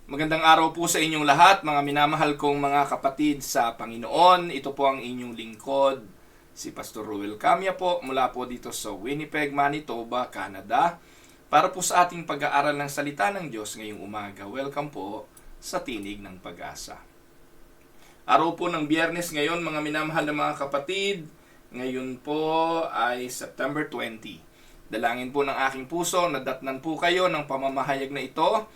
Magandang araw po sa inyong lahat, mga minamahal kong mga kapatid sa Panginoon. Ito po ang inyong lingkod, si Pastor Ruel Camia po, mula po dito sa Winnipeg, Manitoba, Canada, para po sa ating pag-aaral ng salita ng Diyos ngayong umaga. Welcome po sa Tinig ng Pag-asa. Araw po ng Biyernes ngayon, mga minamahal na mga kapatid. Ngayon po ay September 20. Dalangin po ng aking puso na datnan po kayo ng pamamahayag na ito,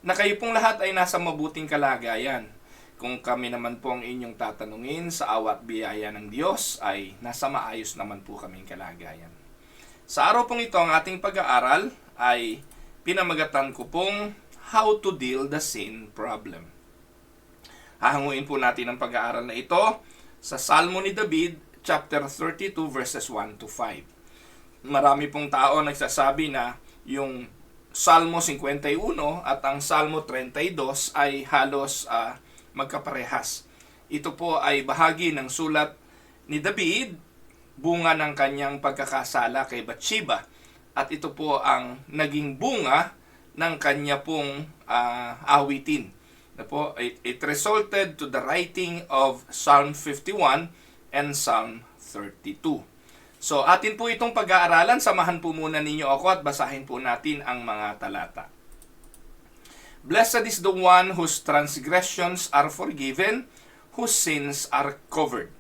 na kayo pong lahat ay nasa mabuting kalagayan. Kung kami naman po ang inyong tatanungin, sa awat biyaya ng Diyos ay nasa maayos naman po kaming kalagayan. Sa araw pong ito, ang ating pag-aaral ay pinamagatan ko pong How to Deal the Sin Problem. Hahanguin po natin ang pag-aaral na ito sa Salmo ni David, chapter 32, verses 1 to 5. Marami pong tao nagsasabi na yung Salmo 51 at ang Salmo 32 ay halos magkaparehas. Ito po ay bahagi ng sulat ni David, bunga ng kanyang pagkakasala kay Bathsheba. At ito po ang naging bunga ng kanya pong awitin. It resulted to the writing of Psalm 51 and Psalm 32. So, atin po itong pag-aaralan. Samahan po muna ninyo ako at basahin po natin ang mga talata. Blessed is the one whose transgressions are forgiven, whose sins are covered.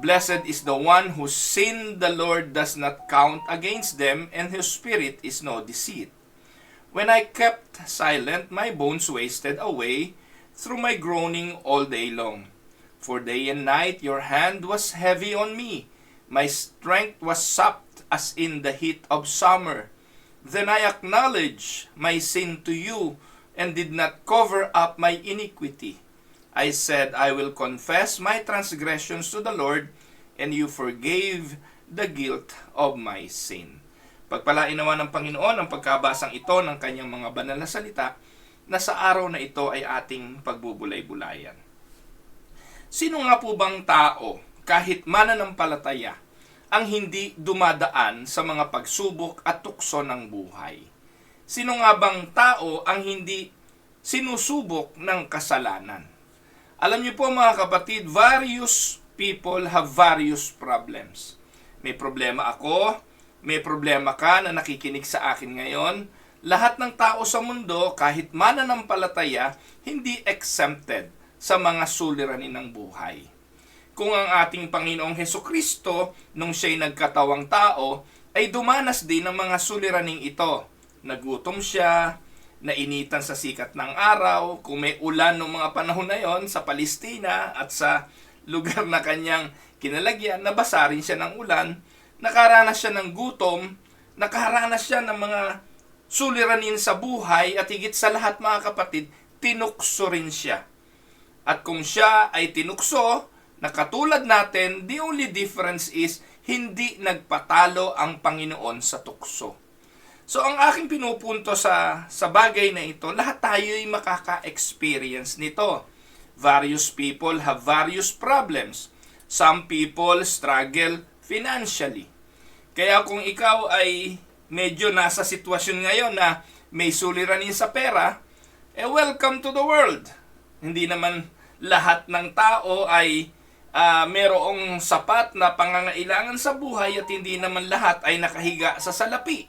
Blessed is the one whose sin the Lord does not count against them, and whose spirit is no deceit. When I kept silent, my bones wasted away through my groaning all day long. For day and night your hand was heavy on me. My strength was sapped as in the heat of summer. Then I acknowledged my sin to you and did not cover up my iniquity. I said, I will confess my transgressions to the Lord, and you forgave the guilt of my sin. Pagpalain naman ng Panginoon ang pagkabasang ito ng kanyang mga banal na salita, na sa araw na ito ay ating pagbubulay-bulayan. Sino nga po bang tao, kahit mananampalataya, ang hindi dumadaan sa mga pagsubok at tukso ng buhay? Sino nga bang tao ang hindi sinusubok ng kasalanan? Alam niyo po mga kapatid, various people have various problems. May problema ako, may problema ka na nakikinig sa akin ngayon. Lahat ng tao sa mundo, kahit mananampalataya, hindi exempted sa mga suliranin ng buhay. Kung ang ating Panginoong Hesukristo, nung siya'y nagkatawang tao, ay dumanas din ng mga suliraning ito. Nagutom siya, nainitan sa sikat ng araw, kung may ulan noong mga panahon na yon sa Palestina at sa lugar na kanyang kinalagyan, nabasa rin siya ng ulan, nakaranas siya ng gutom, nakaranas siya ng mga suliranin sa buhay, at higit sa lahat mga kapatid, tinukso rin siya. At kung siya ay tinukso, na katulad natin, the only difference is hindi nagpatalo ang Panginoon sa tukso. So ang aking pinupunto sa bagay na ito, lahat tayo ay makaka-experience nito. Various people have various problems. Some people struggle financially. Kaya kung ikaw ay medyo nasa sitwasyon ngayon na may suliranin sa pera, welcome to the world. Hindi naman lahat ng tao ay merong sapat na pangangailangan sa buhay, at hindi naman lahat ay nakahiga sa salapi.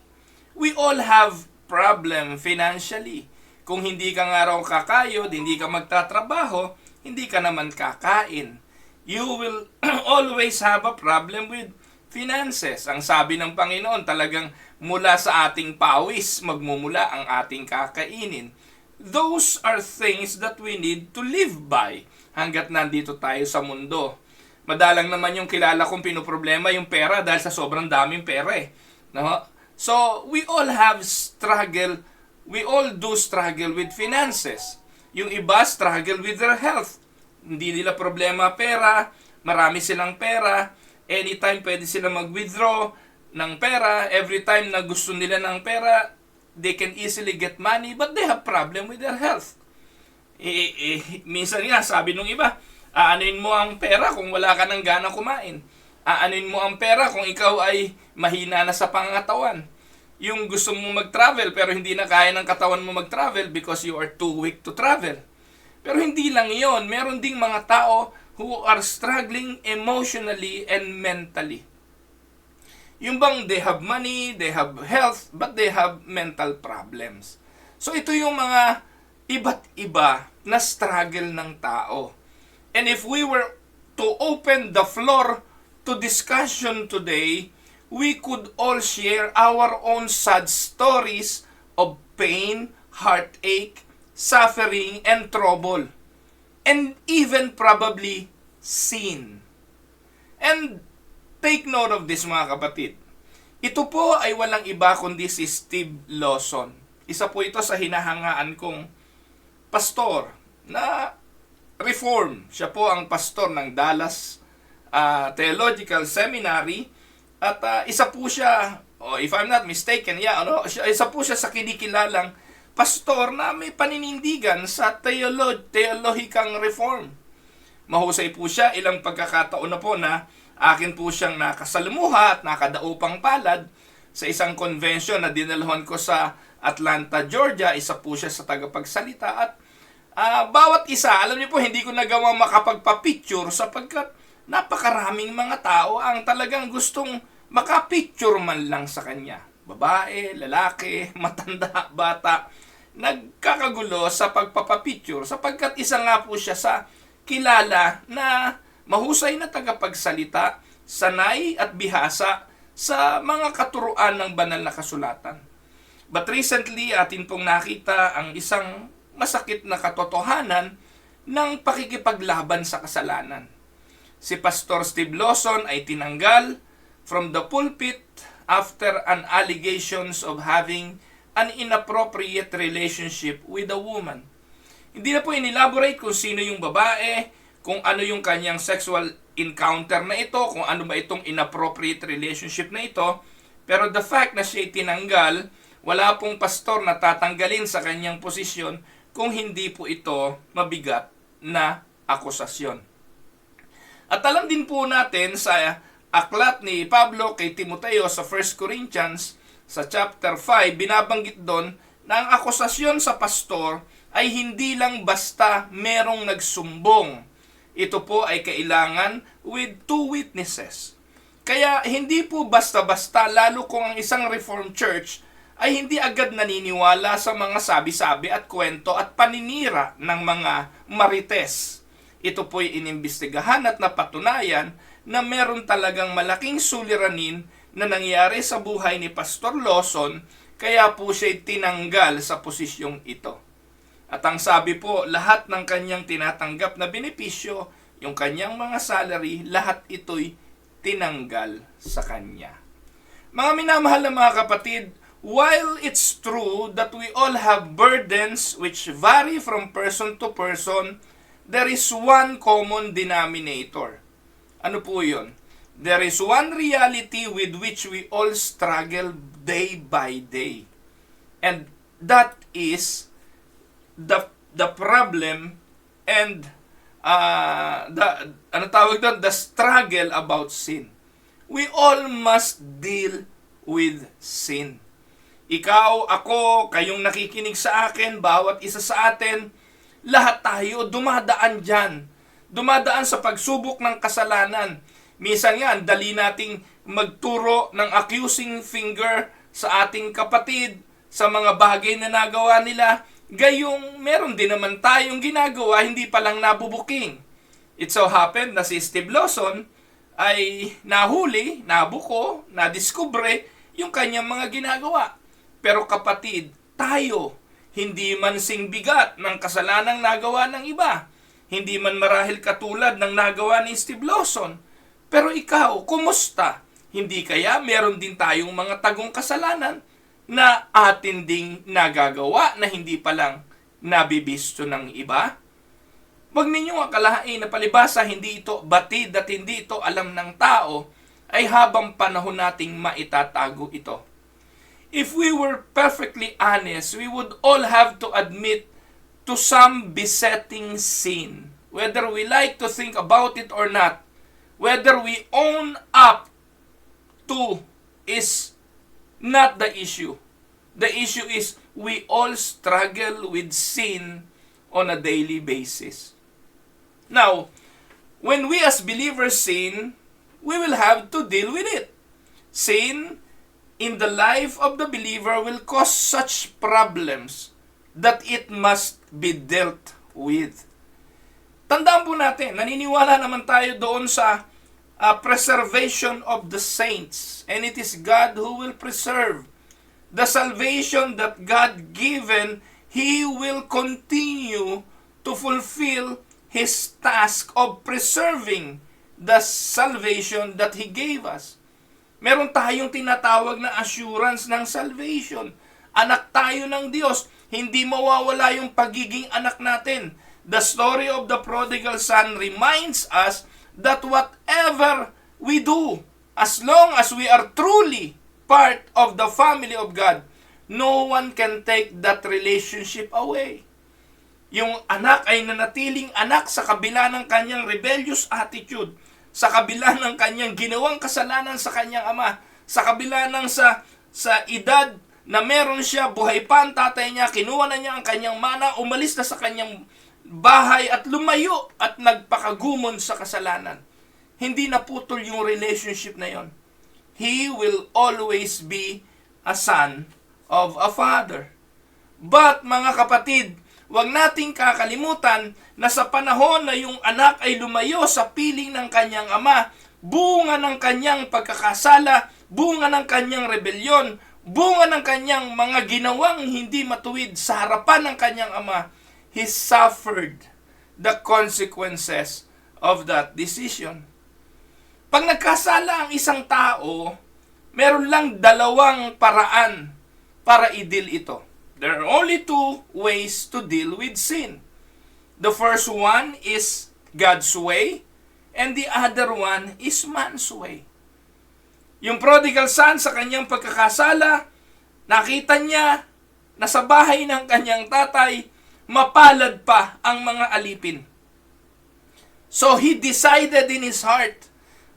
We all have problem financially. Kung hindi ka nga raw kakayod, hindi ka magtatrabaho, hindi ka naman kakain. You will always have a problem with finances. Ang sabi ng Panginoon, talagang mula sa ating pawis magmumula ang ating kakainin. Those are things that we need to live by hanggat nandito tayo sa mundo. Madalang naman yung kilala kong pinoproblema yung pera dahil sa sobrang daming pera eh. No? So, we all do struggle with finances. Yung iba struggle with their health. Hindi nila problema pera, marami silang pera, anytime pwede sila mag-withdraw ng pera, every time na gusto nila ng pera, they can easily get money, but they have problem with their health. Minsan nga, sabi nung iba, aanuin mo ang pera kung wala ka ng gana kumain. Aanuin mo ang pera kung ikaw ay mahina na sa pangangatawan. yung gusto mong mag-travel pero hindi na kaya ng katawan mo mag-travel because you are too weak to travel. Pero hindi lang yon, meron ding mga tao who are struggling emotionally and mentally. Yung bang they have money, they have health, but they have mental problems. So ito yung mga iba't iba na struggle ng tao. And if we were to open the floor to discussion today, we could all share our own sad stories of pain, heartache, suffering, and trouble. And even probably sin. And take note of this, mga kapatid. Ito po ay walang iba kundi si Steve Lawson. Isa po ito sa hinahangaan kong pastor na reform. Siya po ang pastor ng Dallas Theological Seminary. At isa po siya, if I'm not mistaken, isa po siya sa kinikilalang pastor na may paninindigan sa theologicang reform. Mahusay po siya, ilang pagkakataon na po na akin po siyang nakasalamuha at nakadaupang palad sa isang convention na dinalhan ko sa Atlanta, Georgia. Isa po siya sa tagapagsalita at bawat isa, alam niyo po, hindi ko nagawang makapagpa-picture sapagkat napakaraming mga tao ang talagang gustong makapicture man lang sa kanya. Babae, lalaki, matanda, bata, nagkakagulo sa pagpapapicture sapagkat isa nga po siya sa kilala na mahusay na tagapagsalita, sanay at bihasa sa mga katuruan ng banal na kasulatan. But recently, atin pong nakita ang isang masakit na katotohanan ng pakikipaglaban sa kasalanan. Si Pastor Steve Lawson ay tinanggal from the pulpit after an allegations of having an inappropriate relationship with a woman. Hindi na po inelaborate kung sino yung babae, kung ano yung kanyang sexual encounter na ito, kung ano ba itong inappropriate relationship na ito. Pero the fact na siya tinanggal, wala pong pastor na tatanggalin sa kanyang posisyon kung hindi po ito mabigat na akusasyon. At alam din po natin sa aklat ni Pablo kay Timoteo sa 1 Corinthians sa chapter 5, binabanggit doon na ang akusasyon sa pastor ay hindi lang basta merong nagsumbong. Ito po ay kailangan with 2 witnesses. Kaya hindi po basta-basta, lalo kung ang isang Reformed Church ay hindi agad naniniwala sa mga sabi-sabi at kwento at paninira ng mga marites. Ito po'y inimbestigahan at napatunayan na meron talagang malaking suliranin na nangyari sa buhay ni Pastor Lawson, kaya po siya'y tinanggal sa posisyong ito. At ang sabi po, lahat ng kanyang tinatanggap na benepisyo, yung kanyang mga salary, lahat ito'y tinanggal sa kanya. Mga minamahal na mga kapatid, while it's true that we all have burdens which vary from person to person, there is one common denominator. Ano po yun? There is one reality with which we all struggle day by day. And that is the problem and the struggle about sin. We all must deal with sin. Ikaw, ako, kayong nakikinig sa akin, bawat isa sa atin, lahat tayo dumadaan dyan. Dumadaan sa pagsubok ng kasalanan. Minsan nga, dali nating magturo ng accusing finger sa ating kapatid, sa mga bagay na nagawa nila. Gayong meron din naman tayong ginagawa, hindi pa lang nabubuking. It so happened na si Steve Lawson ay nahuli, nabuko, nadiskubre yung kanyang mga ginagawa. Pero kapatid, tayo, hindi man sing bigat ng kasalanang nagawa ng iba, hindi man marahil katulad ng nagawa ni Steve Lawson, pero ikaw, kumusta? Hindi kaya meron din tayong mga tagong kasalanan na atin ding nagagawa na hindi pa lang nabibisto ng iba? Huwag ninyong akalain na palibasa hindi ito batid at hindi ito alam ng tao, ay habang panahon nating maitatago ito. If we were perfectly honest, we would all have to admit to some besetting sin. Whether we like to think about it or not, whether we own up to is not the issue. The issue is we all struggle with sin on a daily basis. Now, when we as believers sin, we will have to deal with it. Sin in the life of the believer will cause such problems that it must be dealt with. Tandaan po natin, naniniwala naman tayo doon sa preservation of the saints. And it is God who will preserve the salvation that God given. He will continue to fulfill His task of preserving the salvation that He gave us. Meron tayong tinatawag na assurance ng salvation. Anak tayo ng Diyos. Hindi mawawala yung pagiging anak natin. The story of the prodigal son reminds us that whatever we do, as long as we are truly part of the family of God, no one can take that relationship away. Yung anak ay nanatiling anak sa kabila ng kanyang rebellious attitude, sa kabila ng kanyang ginawang kasalanan sa kanyang ama, sa kabila ng sa edad na meron siya, buhay pa ang tatay niya, kinuha na niya ang kanyang mana, umalis na sa kanyang bahay at lumayo at nagpakagumon sa kasalanan. Hindi naputol yung relationship na yon. He will always be a son of a father. But mga kapatid, huwag nating kakalimutan na sa panahon na yung anak ay lumayo sa piling ng kanyang ama, bunga ng kanyang pagkakasala, bunga ng kanyang rebelyon, bunga ng kanyang mga ginawang hindi matuwid sa harapan ng kanyang ama, he suffered the consequences of that decision. Pag nagkasala ang isang tao, meron lang dalawang paraan para i-deal ito. There are only two ways to deal with sin. The first one is God's way, and the other one is man's way. Yung prodigal son sa kanyang pagkakasala, nakita niya na sa bahay ng kanyang tatay, mapalad pa ang mga alipin. So he decided in his heart,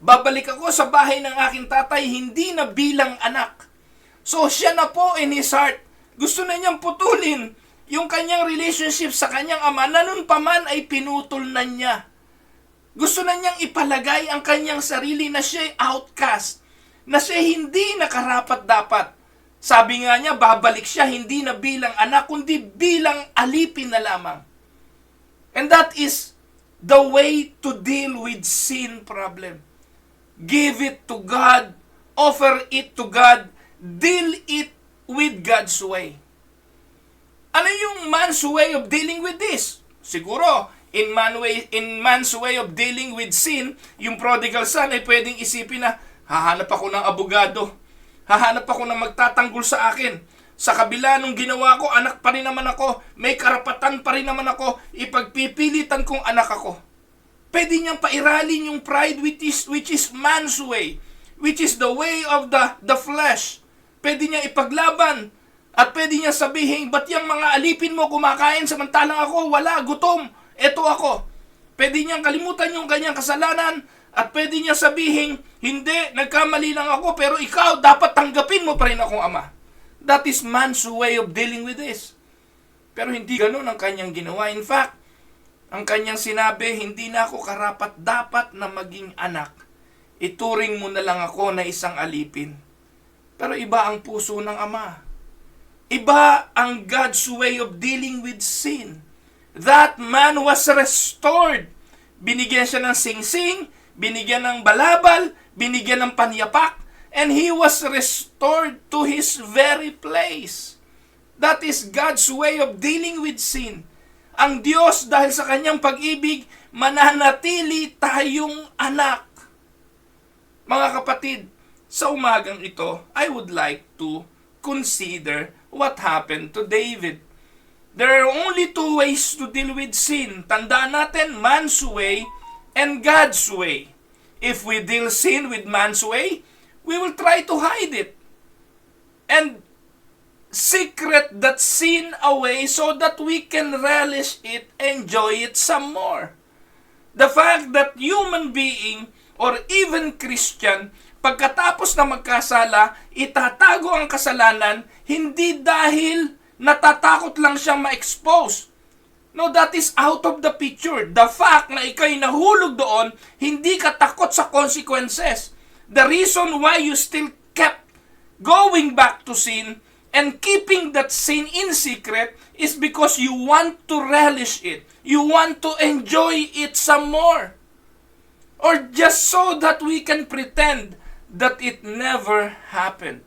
babalik ako sa bahay ng aking tatay, hindi na bilang anak. So siya na po in his heart, gusto na niyang putulin yung kanyang relationship sa kanyang ama na nun pa man ay pinutol na niya. Gusto na niyang ipalagay ang kanyang sarili na siya'y outcast, na siya hindi nakarapat-dapat. Sabi nga niya, babalik siya hindi na bilang anak, kundi bilang alipin na lamang. And that is the way to deal with sin problem. Give it to God, offer it to God, deal it with God's way. Ano yung man's way of dealing with this? Siguro, in man's way of dealing with sin, yung prodigal son ay pwedeng isipin na, hahanap ako ng abogado. Hahanap ako ng magtatanggol sa akin. Sa kabila nung ginawa ko, anak pa rin naman ako. May karapatan pa rin naman ako. Ipagpipilitan kong anak ako. Pwede niyang pairalin yung pride which is man's way. Which is the way of the flesh. Pwede niya ipaglaban. At pwede niya sabihin, ba't yung mga alipin mo kumakain samantalang ako, wala, gutom. Eto ako. Pwede niyang kalimutan yung kanyang kasalanan. At pwede niya sabihin, hindi, nagkamali lang ako, pero ikaw, dapat tanggapin mo pa rin akong ama. That is man's way of dealing with this. Pero hindi ganun ang kanyang ginawa. In fact, ang kanyang sinabi, hindi na ako karapat-dapat na maging anak. Ituring mo na lang ako na isang alipin. Pero iba ang puso ng ama. Iba ang God's way of dealing with sin. That man was restored. Binigyan siya ng singsing, binigyan ng balabal, binigyan ng panyapak, and he was restored to his very place. That is God's way of dealing with sin. Ang Diyos, dahil sa kanyang pag-ibig, mananatili tayong anak. Mga kapatid, sa umagang ito, I would like to consider what happened to David. There are only two ways to deal with sin. Tandaan natin, man's way and God's way. If we deal sin with man's way, we will try to hide it and secret that sin away so that we can relish it, enjoy it some more. The fact that human being or even Christian pagkatapos na magkasala, itatago ang kasalanan, hindi dahil natatakot lang siyang ma-expose. No, that is out of the picture. The fact na ikaw'y nahulog doon, hindi ka takot sa consequences. The reason why you still kept going back to sin and keeping that sin in secret is because you want to relish it. You want to enjoy it some more. Or just so that we can pretend that it never happened.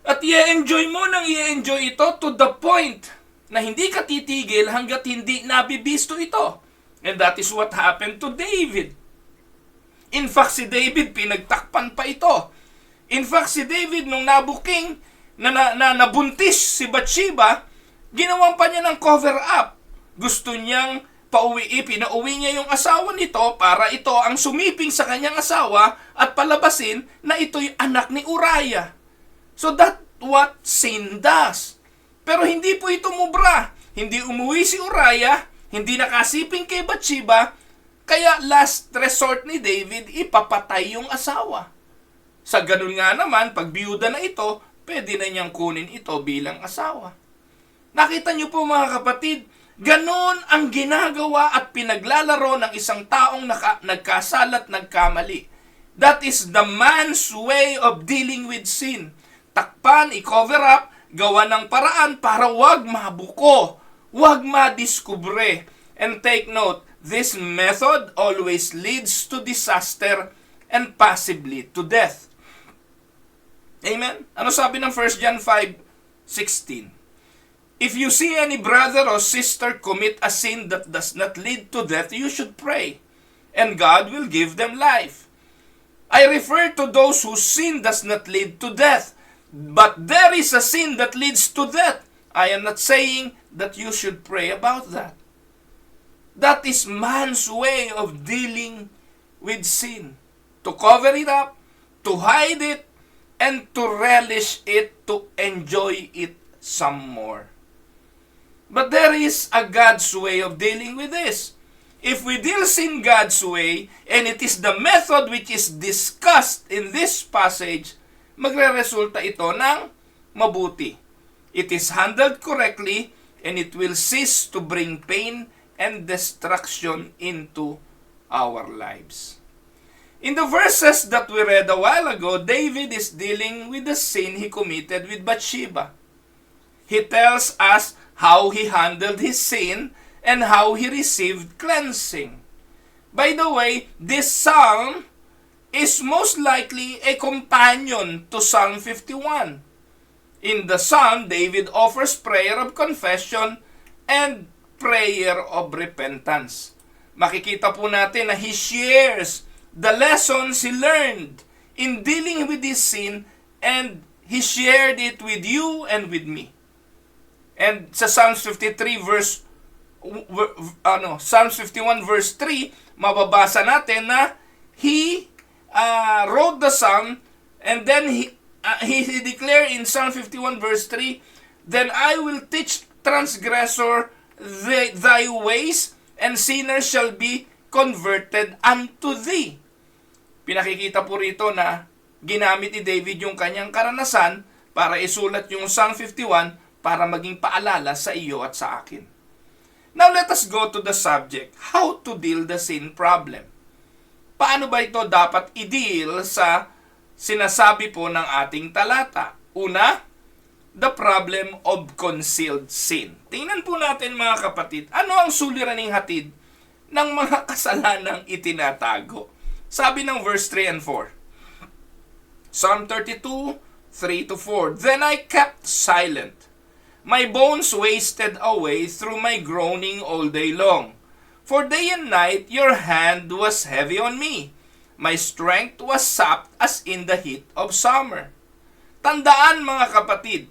At i-enjoy mo nang i-enjoy ito to the point na hindi ka titigil hanggat hindi nabibisto ito. And that is what happened to David. In fact, si David pinagtakpan pa ito. In fact, si David nung nabuking na nabuntis si Bathsheba, ginawan pa niya ng cover up. Gusto niyang pinauwi niya yung asawa nito para ito ang sumiping sa kanyang asawa at palabasin na ito'y anak ni Uriah. So that's what sin does. Pero hindi po ito mubra. Hindi umuwi si Uriah, hindi nakasiping kay Bathsheba, kaya last resort ni David, ipapatay yung asawa. Sa ganun nga naman, pag biyuda na ito, pwede na niyang kunin ito bilang asawa. Nakita niyo po mga kapatid, ganun ang ginagawa at pinaglalaro ng isang taong nagkasala at nagkamali. That is the man's way of dealing with sin. Takpan, i-cover up, gawa ng paraan para wag mabuko, wag madiskubre. And take note, this method always leads to disaster and possibly to death. Amen? Ano sabi ng 1 John 5:16? If you see any brother or sister commit a sin that does not lead to death, you should pray, and God will give them life. I refer to those whose sin does not lead to death. But there is a sin that leads to death. I am not saying that you should pray about that. That is man's way of dealing with sin. To cover it up, to hide it, and to relish it, to enjoy it some more. But there is a God's way of dealing with this. If we deal sin God's way, and it is the method which is discussed in this passage, magre-resulta ito ng mabuti. It is handled correctly and it will cease to bring pain and destruction into our lives. In the verses that we read a while ago, David is dealing with the sin he committed with Bathsheba. He tells us how he handled his sin and how he received cleansing. By the way, this psalm is most likely a companion to Psalm 51. In the psalm, David offers prayer of confession and prayer of repentance. Makikita po natin na he shares the lessons he learned in dealing with his sin, and he shared it with you and with me. And sa Psalms 53 Psalms 51 verse 3, mababasa natin na he wrote the psalm, and then he declared in Psalm 51 verse 3, then I will teach transgressor thy ways, and sinners shall be converted unto thee. Pinakikita po rito na ginamit ni David yung kanyang karanasan para isulat yung Psalm 51 para maging paalala sa iyo at sa akin. Now let us go to the subject, how to deal the sin problem. Paano ba ito dapat i-deal sa sinasabi po ng ating talata? Una, the problem of concealed sin. Tingnan po natin mga kapatid, ano ang suliraning hatid ng mga kasalanang itinatago? Sabi ng verse 3 and 4. Psalm 32, 3-4. Then I kept silent. My bones wasted away through my groaning all day long. For day and night your hand was heavy on me. My strength was sapped as in the heat of summer. Tandaan mga kapatid,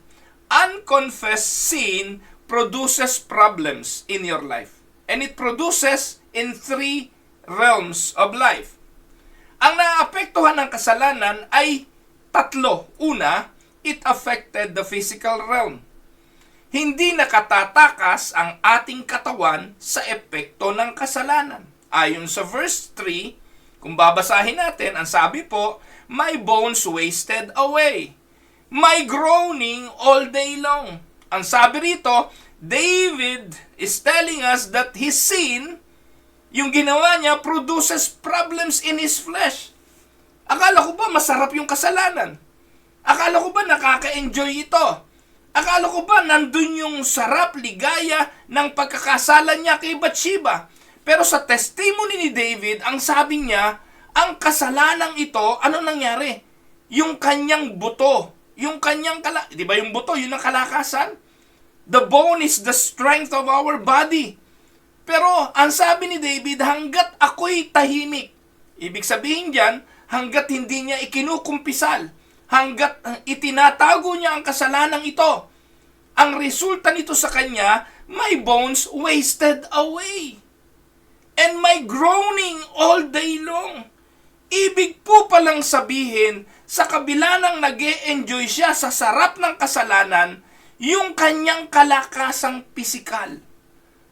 unconfessed sin produces problems in your life. And it produces in 3 realms of life. Ang naapektuhan ng kasalanan ay 3. Una, it affected the physical realm. Hindi nakatatakas ang ating katawan sa epekto ng kasalanan. Ayon sa verse 3, kung babasahin natin, ang sabi po, my bones wasted away. My groaning all day long. Ang sabi rito, David is telling us that his sin, yung ginawa niya, produces problems in his flesh. Akala ko ba masarap yung kasalanan? Akala ko ba nakaka-enjoy ito? Akala ko ba nandun yung sarap, ligaya ng pagkakasala niya kay Bathsheba? Pero sa testimony ni David, ang sabi niya, ang kasalanang ito, ano nangyari? Yung kanyang buto, yung kanyang di ba yung buto, yun ang kalakasan? The bone is the strength of our body. Pero ang sabi ni David, hanggat ako'y tahimik. Ibig sabihin diyan, hanggat hindi niya ikinukumpisal, hanggat itinatago niya ang kasalanang ito, ang resulta nito sa kanya, my bones wasted away. And my groaning all day long. Ibig po palang sabihin, sa kabila ng nag-e-enjoy siya sa sarap ng kasalanan, yung kanyang kalakasang pisikal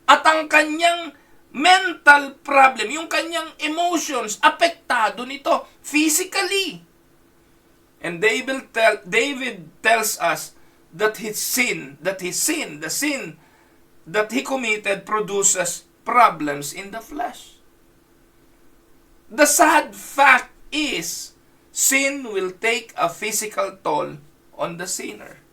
at ang kanyang mental problem, yung kanyang emotions, apektado nito physically. And David tells us that the sin that he committed produces problems in the flesh. The sad fact is, sin will take a physical toll on the sinner.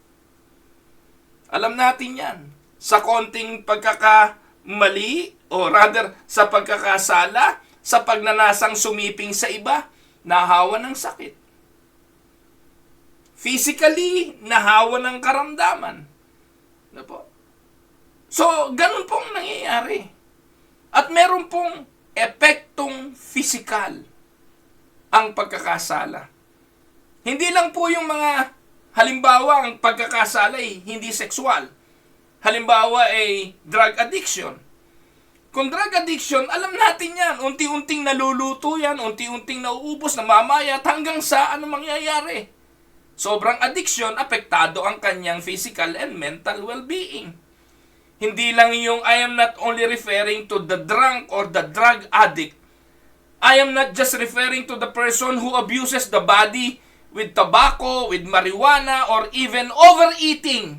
Alam natin yan. Sa konting pagkakamali, o rather, sa pagkakasala, sa pagnanasang sumiping sa iba, nahawa ng sakit. Physically, nahawa ng karamdaman. Ano po? So, ganun pong nangyayari. At meron pong epektong physical ang pagkakasala. Hindi lang po yung mga, halimbawa, ang pagkakasala ay hindi sexual. Halimbawa ay drug addiction. Kung drug addiction, alam natin yan. Unti-unting naluluto yan, unti-unting nauubos, namamayat, hanggang sa ano mangyayari. Sobrang addiction, apektado ang kanyang physical and mental well-being. Hindi lang yung I am not only referring to the drunk or the drug addict. I am not just referring to the person who abuses the body with tobacco, with marijuana, or even overeating.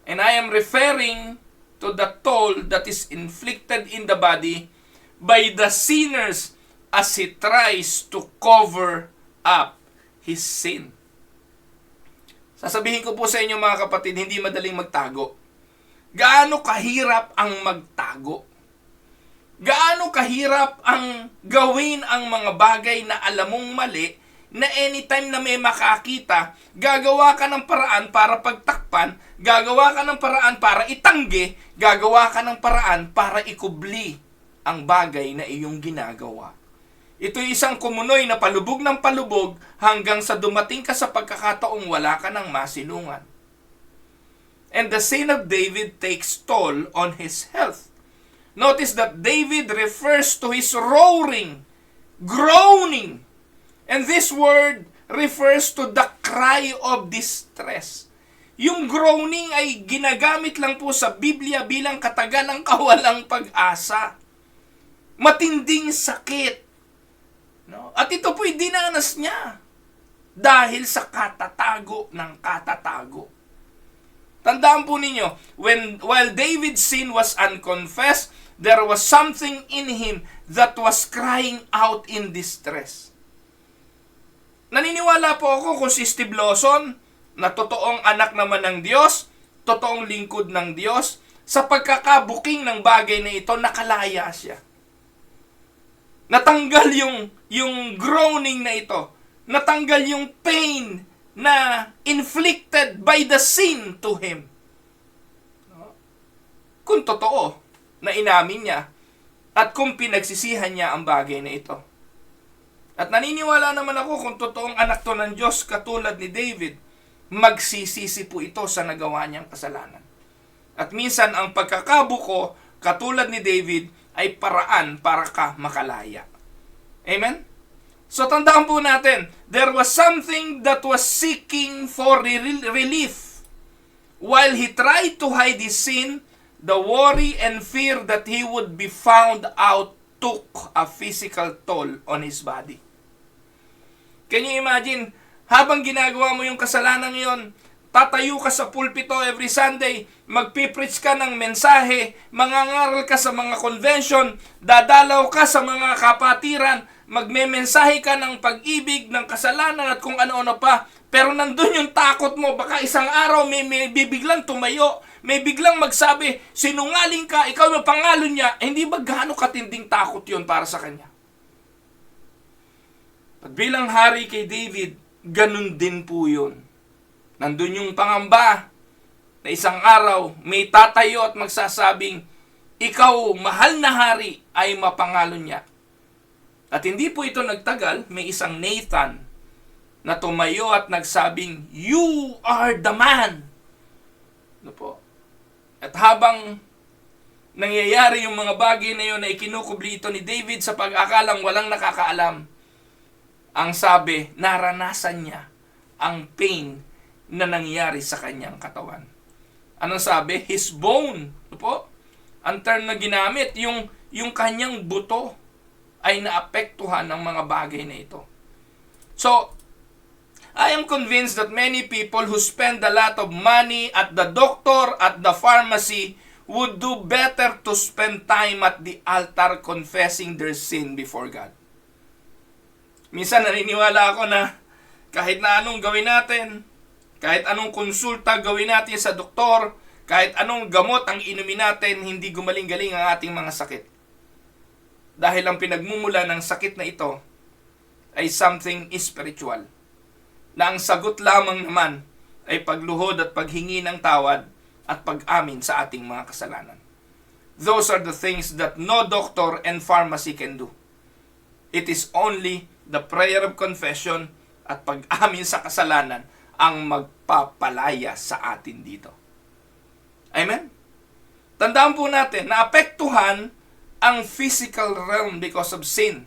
And I am referring to the toll that is inflicted in the body by the sinners as he tries to cover up his sin. Sasabihin ko po sa inyo mga kapatid, hindi madaling magtago. Gaano kahirap ang magtago? Gaano kahirap ang gawin ang mga bagay na alam mong mali, na anytime na may makakita, gagawa ka ng paraan para pagtakpan, gagawa ka ng paraan para itanggi, gagawa ka ng paraan para ikubli ang bagay na iyong ginagawa. Ito'y isang kumunoy na palubog ng palubog hanggang sa dumating ka sa pagkakataong wala ka ng masilungan. And the sin of David takes toll on his health. Notice that David refers to his roaring, groaning. And this word refers to the cry of distress. Yung groaning ay ginagamit lang po sa Biblia bilang katagalang kawalang pag-asa. Matinding sakit. No? At ito po'y dinanas niya dahil sa katatago ng katatago. Tandaan po ninyo, while David's sin was unconfessed, there was something in him that was crying out in distress. Naniniwala po ako kung si Steve Lawson, na totoong anak naman ng Diyos, totoong lingkod ng Diyos, sa pagkakabuking ng bagay na ito, nakalaya siya. Natanggal yung groaning na ito. Natanggal yung pain na inflicted by the sin to him. Kung totoo na inamin niya at kung pinagsisihan niya ang bagay na ito. At naniniwala naman ako kung totoong anak to ng Diyos katulad ni David, magsisisi po ito sa nagawa niyang kasalanan. At minsan ang pagkakabuko katulad ni David ay paraan para ka makalaya. Amen? So tandaan po natin, there was something that was seeking for relief. While he tried to hide his sin, the worry and fear that he would be found out took a physical toll on his body. Can you imagine, habang ginagawa mo yung kasalanan yon, tatayo ka sa pulpito every Sunday, magpipreach ka ng mensahe, mangangaral ka sa mga convention, dadalaw ka sa mga kapatiran, magmemensahe ka ng pag-ibig, ng kasalanan at kung ano-ano pa. Pero nandun yung takot mo, baka isang araw may bibiglang tumayo, may biglang magsabi, sinungaling ka, ikaw yung pangalo niya, hindi ba gaano katinding takot yon para sa kanya? At bilang hari kay David, ganun din po yun. Nandun yung pangamba na isang araw may tatayo at magsasabing, ikaw, mahal na hari, ay mapangalo niya. At hindi po ito nagtagal, may isang Nathan na tumayo at nagsabing, you are the man. Ano po? At habang nangyayari yung mga bagay na yun na ikinukubli ito ni David sa pag-akalang walang nakakaalam, ang sabi, naranasan niya ang pain na nangyari sa kanyang katawan. Anong sabi? His bone. Ano po? Ang term na ginamit, yung kanyang buto ay naapektuhan ng mga bagay na ito. So, I am convinced that many people who spend a lot of money at the doctor, at the pharmacy, would do better to spend time at the altar confessing their sin before God. Minsan naniniwala ako na kahit na anong gawin natin, kahit anong konsulta gawin natin sa doktor, kahit anong gamot ang inumin natin, hindi gumaling-galing ang ating mga sakit. Dahil ang pinagmumula ng sakit na ito ay something spiritual. Na ang sagot lamang naman ay pagluhod at paghingi ng tawad at pag-amin sa ating mga kasalanan. Those are the things that no doctor and pharmacy can do. It is only the prayer of confession at pag-amin sa kasalanan ang magpapalaya sa atin dito. Amen? Tandaan po natin na apektuhan ang physical realm because of sin.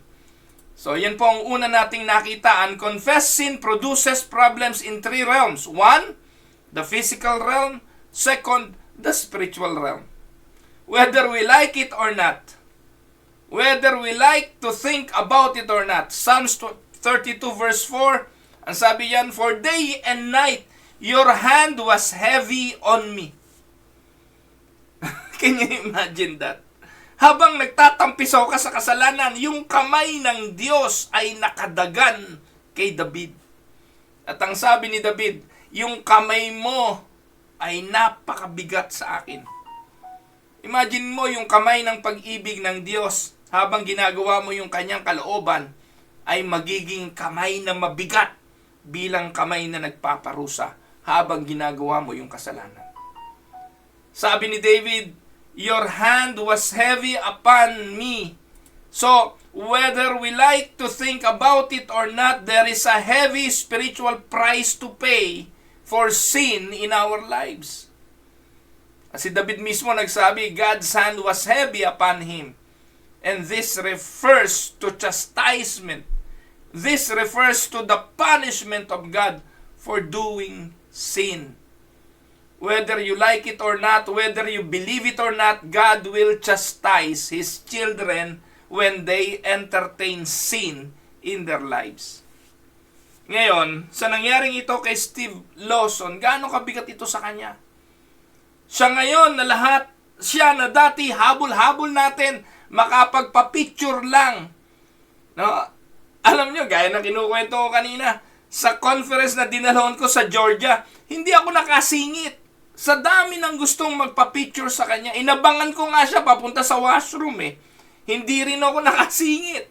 So, yan po ang una nating nakita. Unconfessed sin produces problems in three realms. One, the physical realm. Second, the spiritual realm. Whether we like it or not, whether we like to think about it or not, Psalms 32 verse 4, ang sabi yan, for day and night, your hand was heavy on me. Can you imagine that? Habang nagtatampisaw ka sa kasalanan, yung kamay ng Diyos ay nakadagan kay David. At ang sabi ni David, yung kamay mo ay napakabigat sa akin. Imagine mo yung kamay ng pag-ibig ng Diyos habang ginagawa mo yung kanyang kalooban ay magiging kamay na mabigat bilang kamay na nagpaparusa habang ginagawa mo yung kasalanan. Sabi ni David, your hand was heavy upon me. So, whether we like to think about it or not, there is a heavy spiritual price to pay for sin in our lives. Si David mismo nagsabi, God's hand was heavy upon him. And this refers to chastisement. This refers to the punishment of God for doing sin. Whether you like it or not, whether you believe it or not, God will chastise His children when they entertain sin in their lives. Ngayon, sa nangyaring ito kay Steve Lawson, gaano kabigat ito sa kanya? Siya ngayon na lahat, siya na dati habol-habol natin, makapagpa-picture lang. No? Alam nyo, gaya na kinukwento ko kanina, sa conference na dinalon ko sa Georgia, hindi ako nakasingit. Sa dami ng gustong magpa-picture sa kanya, inabangan ko nga siya papunta sa washroom eh. Hindi rin ako nakasingit.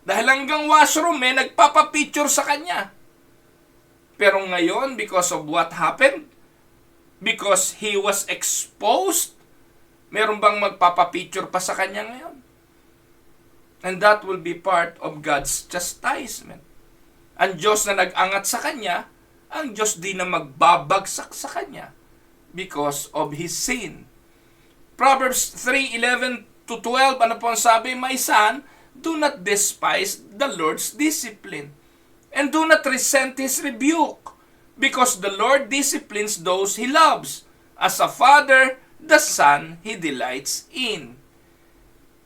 Dahil hanggang washroom eh, nagpapa-picture sa kanya. Pero ngayon, because of what happened, because he was exposed, meron bang magpapa-picture pa sa kanya ngayon? And that will be part of God's chastisement. Ang Diyos na nag-angat sa kanya, ang Diyos din na magbabagsak sa kanya because of his sin. Proverbs 3:11-12, ano po ang sabi? My son, do not despise the Lord's discipline, and do not resent his rebuke, because the Lord disciplines those he loves. As a father, the son he delights in.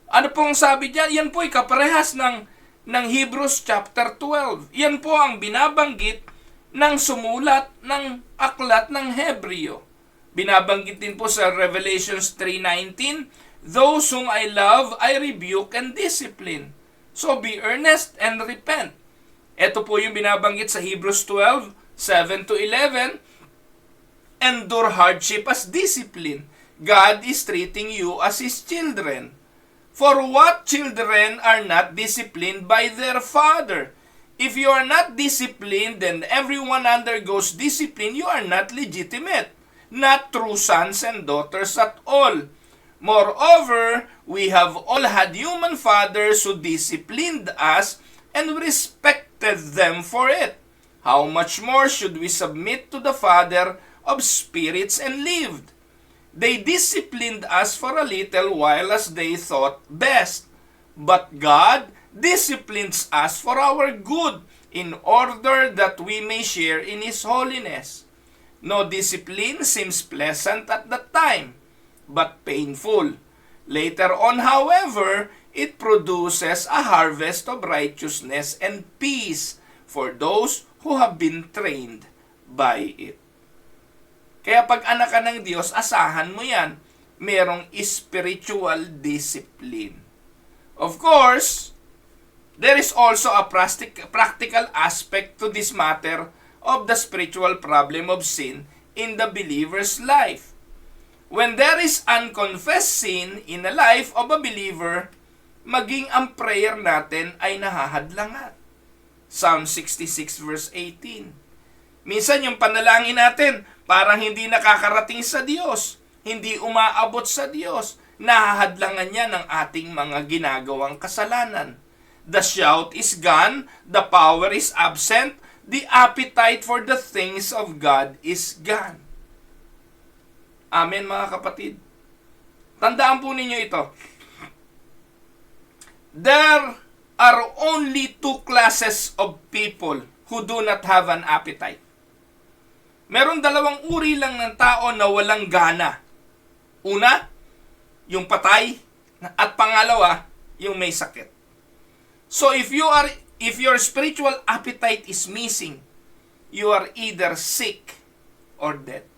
Ano pong sabi diyan? Yan po ay kaparehas ng ng Hebrews chapter 12. Yan po ang binabanggit ng sumulat ng aklat ng Hebreo. Binabanggit din po sa Revelations 3:19, "Those whom I love, I rebuke and discipline. So be earnest and repent." Ito po yung binabanggit sa Hebrews 12:7-11, "Endure hardship as discipline. God is treating you as His children. For what children are not disciplined by their father? If you are not disciplined, then everyone undergoes discipline. You are not legitimate, not true sons and daughters at all. Moreover, we have all had human fathers who disciplined us, and we respected them for it. How much more should we submit to the Father of spirits and live? They disciplined us for a little while as they thought best. But God disciplines us for our good, in order that we may share in His holiness. No discipline seems pleasant at the time, but painful. Later on, however, it produces a harvest of righteousness and peace for those who have been trained by it." Kaya pag anak ka ng Diyos, asahan mo yan. Merong spiritual discipline. Of course, there is also a practical aspect to this matter of the spiritual problem of sin in the believer's life. When there is unconfessed sin in the life of a believer, maging ang prayer natin ay nahahadlangan. Psalm 66 verse 18. Minsan yung panalangin natin, parang hindi nakakarating sa Diyos, hindi umaabot sa Diyos, nahahadlangan niya ng ating mga ginagawang kasalanan. The shout is gone, the power is absent, the appetite for the things of God is gone. Amen, mga kapatid. Tandaan po ninyo ito. There are only two classes of people who do not have an appetite. Meron dalawang uri lang ng tao na walang gana. Una, yung patay, at pangalawa, yung may sakit. So if your spiritual appetite is missing, you are either sick or dead.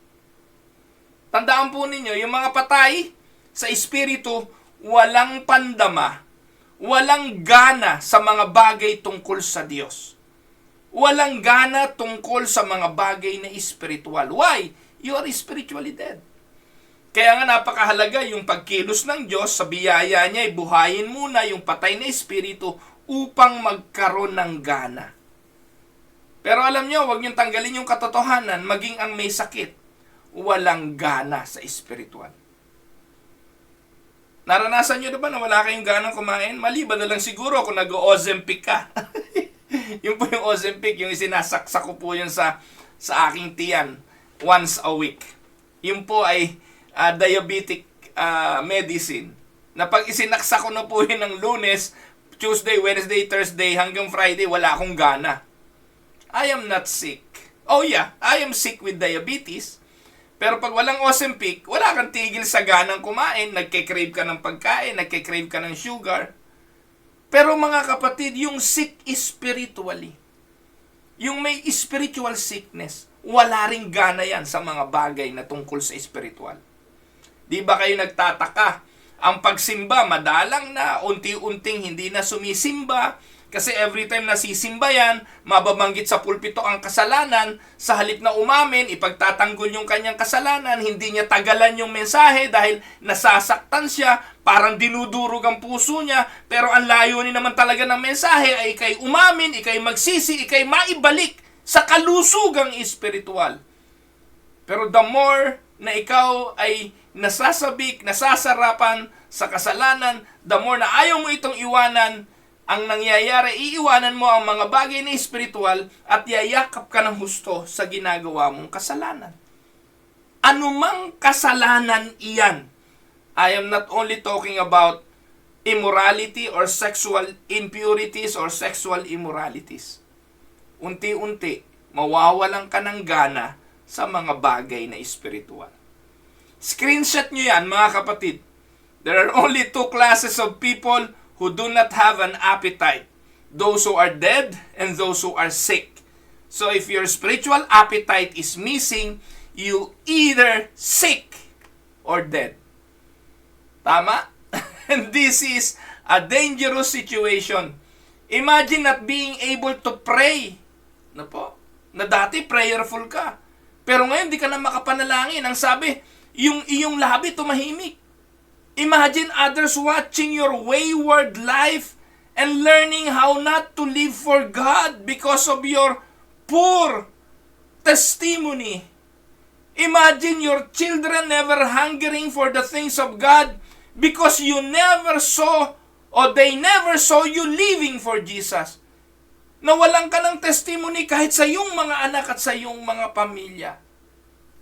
Tandaan po ninyo, yung mga patay sa espiritu, walang pandama, walang gana sa mga bagay tungkol sa Diyos. Walang gana tungkol sa mga bagay na espiritual. Why? You are spiritually dead. Kaya nga napakahalaga yung pagkilos ng Diyos sa biyaya niya, buhayin muna yung patay na espiritu upang magkaroon ng gana. Pero alam nyo, huwag niyong tanggalin yung katotohanan, maging ang may sakit, walang gana sa espiritual. Naranasan nyo na ba na wala kayong ganang kumain? Maliban na lang siguro kung nag-Ozempic ka. Yung po yung Ozempic, yung isinasaksak ko po yun sa aking tiyan once a week. Yung po ay diabetic medicine. Na pag isinaksak ko na po yun ng Lunes, Tuesday, Wednesday, Thursday, hanggang Friday, wala akong gana. I am not sick. Oh yeah, I am sick with diabetes. Pero pag walang Ozempic, wala kang tigil sa ganang kumain. Nagke-crave ka ng pagkain, nagke-crave ka ng sugar. Pero mga kapatid, yung sick spiritually, yung may spiritual sickness, wala ring gana yan sa mga bagay na tungkol sa spiritual. Di ba kayo nagtataka? Ang pagsimba, madalang na, unti-unting hindi na sumisimba, kasi every time na sisimba yan, mababanggit sa pulpito ang kasalanan, sa halip na umamin, ipagtatanggol yung kanyang kasalanan, hindi niya tagalan yung mensahe dahil nasasaktan siya, parang dinudurog ang puso niya, pero ang layunin naman talaga ng mensahe ay ikay umamin, ikay magsisi, ikay maibalik sa kalusugang espiritual. Pero the more na ikaw ay nasasabik, nasasarapan sa kasalanan, the more na ayaw mo itong iwanan, ang nangyayari, iiwanan mo ang mga bagay na espiritual at yayakap ka ng husto sa ginagawa mong kasalanan. Anumang kasalanan iyan. I am not only talking about immorality or sexual impurities or sexual immoralities. Unti-unti, mawawalan ka ng gana sa mga bagay na espiritual. Screenshot nyo yan, mga kapatid. There are only two classes of people who do not have an appetite. those who are dead and those who are sick. So if your spiritual appetite is missing, you either sick or dead. Tama? And this is a dangerous situation. Imagine not being able to pray. Na po? Na dati prayerful ka. Pero ngayon di ka na makapanalangin. Ang sabi, yung iyong labi tumahimik. Imagine others watching your wayward life and learning how not to live for God because of your poor testimony. Imagine your children never hungering for the things of God because you never saw or they never saw you living for Jesus. Nawalan ka ng testimony kahit sa iyong mga anak at sa iyong mga pamilya.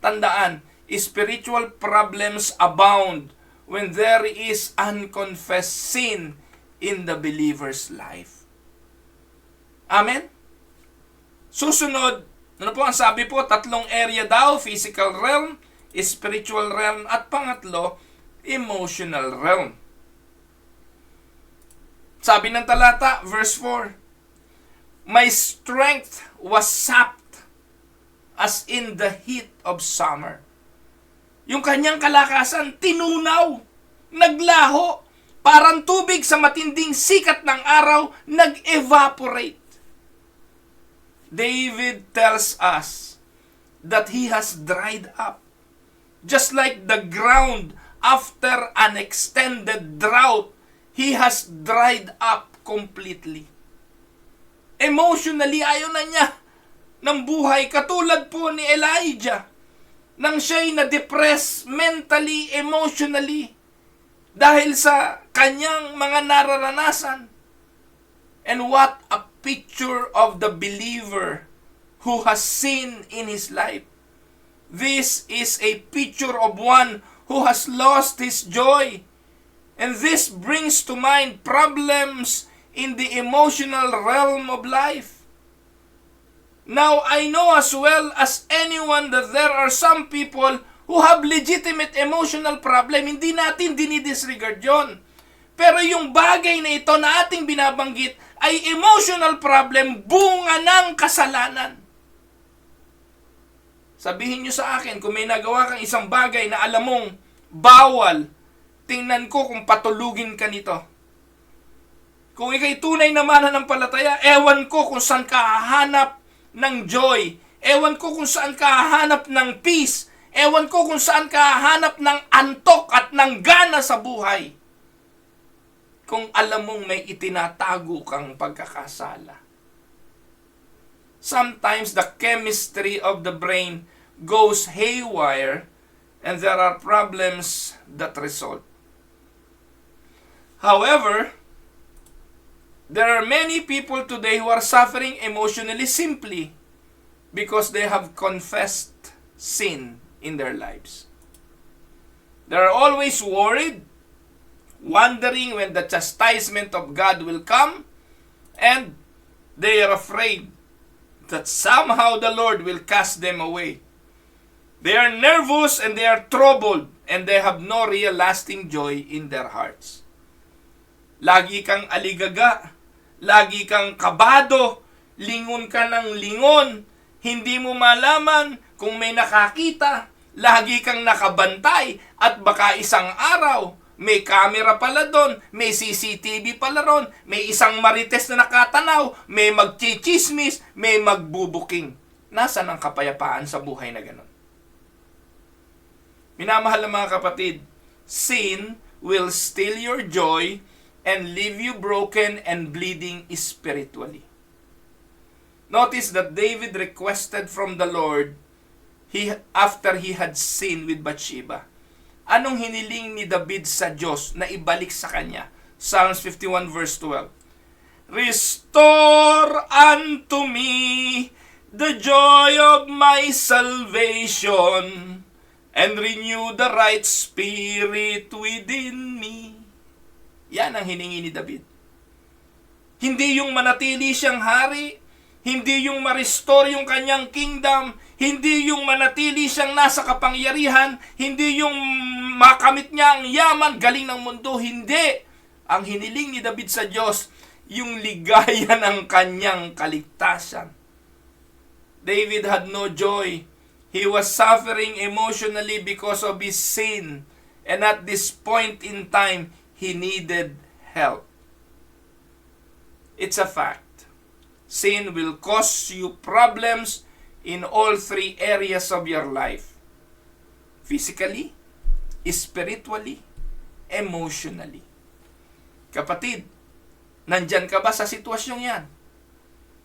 Tandaan, spiritual problems abound when there is unconfessed sin in the believer's life. Amen? Susunod, ano po ang sabi po? Tatlong area daw, physical realm, spiritual realm, at pangatlo, emotional realm. Sabi ng talata, verse 4, my strength was sapped as in the heat of summer. Yung kanyang kalakasan, tinunaw, naglaho, parang tubig sa matinding sikat ng araw, nag-evaporate. David tells us that he has dried up, just like the ground after an extended drought. He has dried up completely. Emotionally, ayaw na niya ng buhay, katulad po ni Elijah, nang siya'y na-depress mentally, emotionally, dahil sa kanyang mga nararanasan. And what a picture of the believer who has sin in his life. This is a picture of one who has lost his joy. And this brings to mind problems in the emotional realm of life. Now, I know as well as anyone that there are some people who have legitimate emotional problem. Hindi natin dinidisregard yon. Pero yung bagay na ito na ating binabanggit ay emotional problem, bunga ng kasalanan. Sabihin nyo sa akin, kung may nagawa kang isang bagay na alam mong bawal, tingnan ko kung patulugin ka nito. Kung ikay tunay na mananampalataya, ewan ko kung saan ka hahanap ng joy. Ewan ko kung saan ka hahanap ng peace. Ewan ko kung saan ka hahanap ng antok at ng gana sa buhay. Kung alam mong may itinatago kang pagkakasala. Sometimes the chemistry of the brain goes haywire and there are problems that result. However, there are many people today who are suffering emotionally simply because they have confessed sin in their lives. They are always worried, wondering when the chastisement of God will come, and they are afraid that somehow the Lord will cast them away. They are nervous and they are troubled, and they have no real lasting joy in their hearts. Lagi kang aligaga, lagi kang kabado, lingon ka ng lingon, hindi mo malaman kung may nakakita, lagi kang nakabantay, at baka isang araw, may camera pala doon, may CCTV pala ron, may isang marites na nakatanaw, may magchichismis, may magbubuking. Nasaan ang kapayapaan sa buhay na ganon? Minamahal na mga kapatid, sin will steal your joy and leave you broken and bleeding spiritually. Notice that David requested from the Lord after he had sinned with Bathsheba. Anong hiniling ni David sa Diyos na ibalik sa kanya? Psalms 51 verse 12. Restore unto me the joy of my salvation and renew the right spirit within me. Yan ang hiningi ni David. Hindi yung manatili siyang hari, hindi yung ma-restore yung kanyang kingdom, hindi yung manatili siyang nasa kapangyarihan, hindi yung makamit niya ang yaman, galing ng mundo, hindi. Ang hiniling ni David sa Diyos, yung ligaya ng kanyang kaligtasan. David had no joy. He was suffering emotionally because of his sin. And at this point in time, he needed help. It's a fact. Sin will cause you problems in all three areas of your life. Physically, spiritually, emotionally. Kapatid, nandyan ka ba sa sitwasyong yan?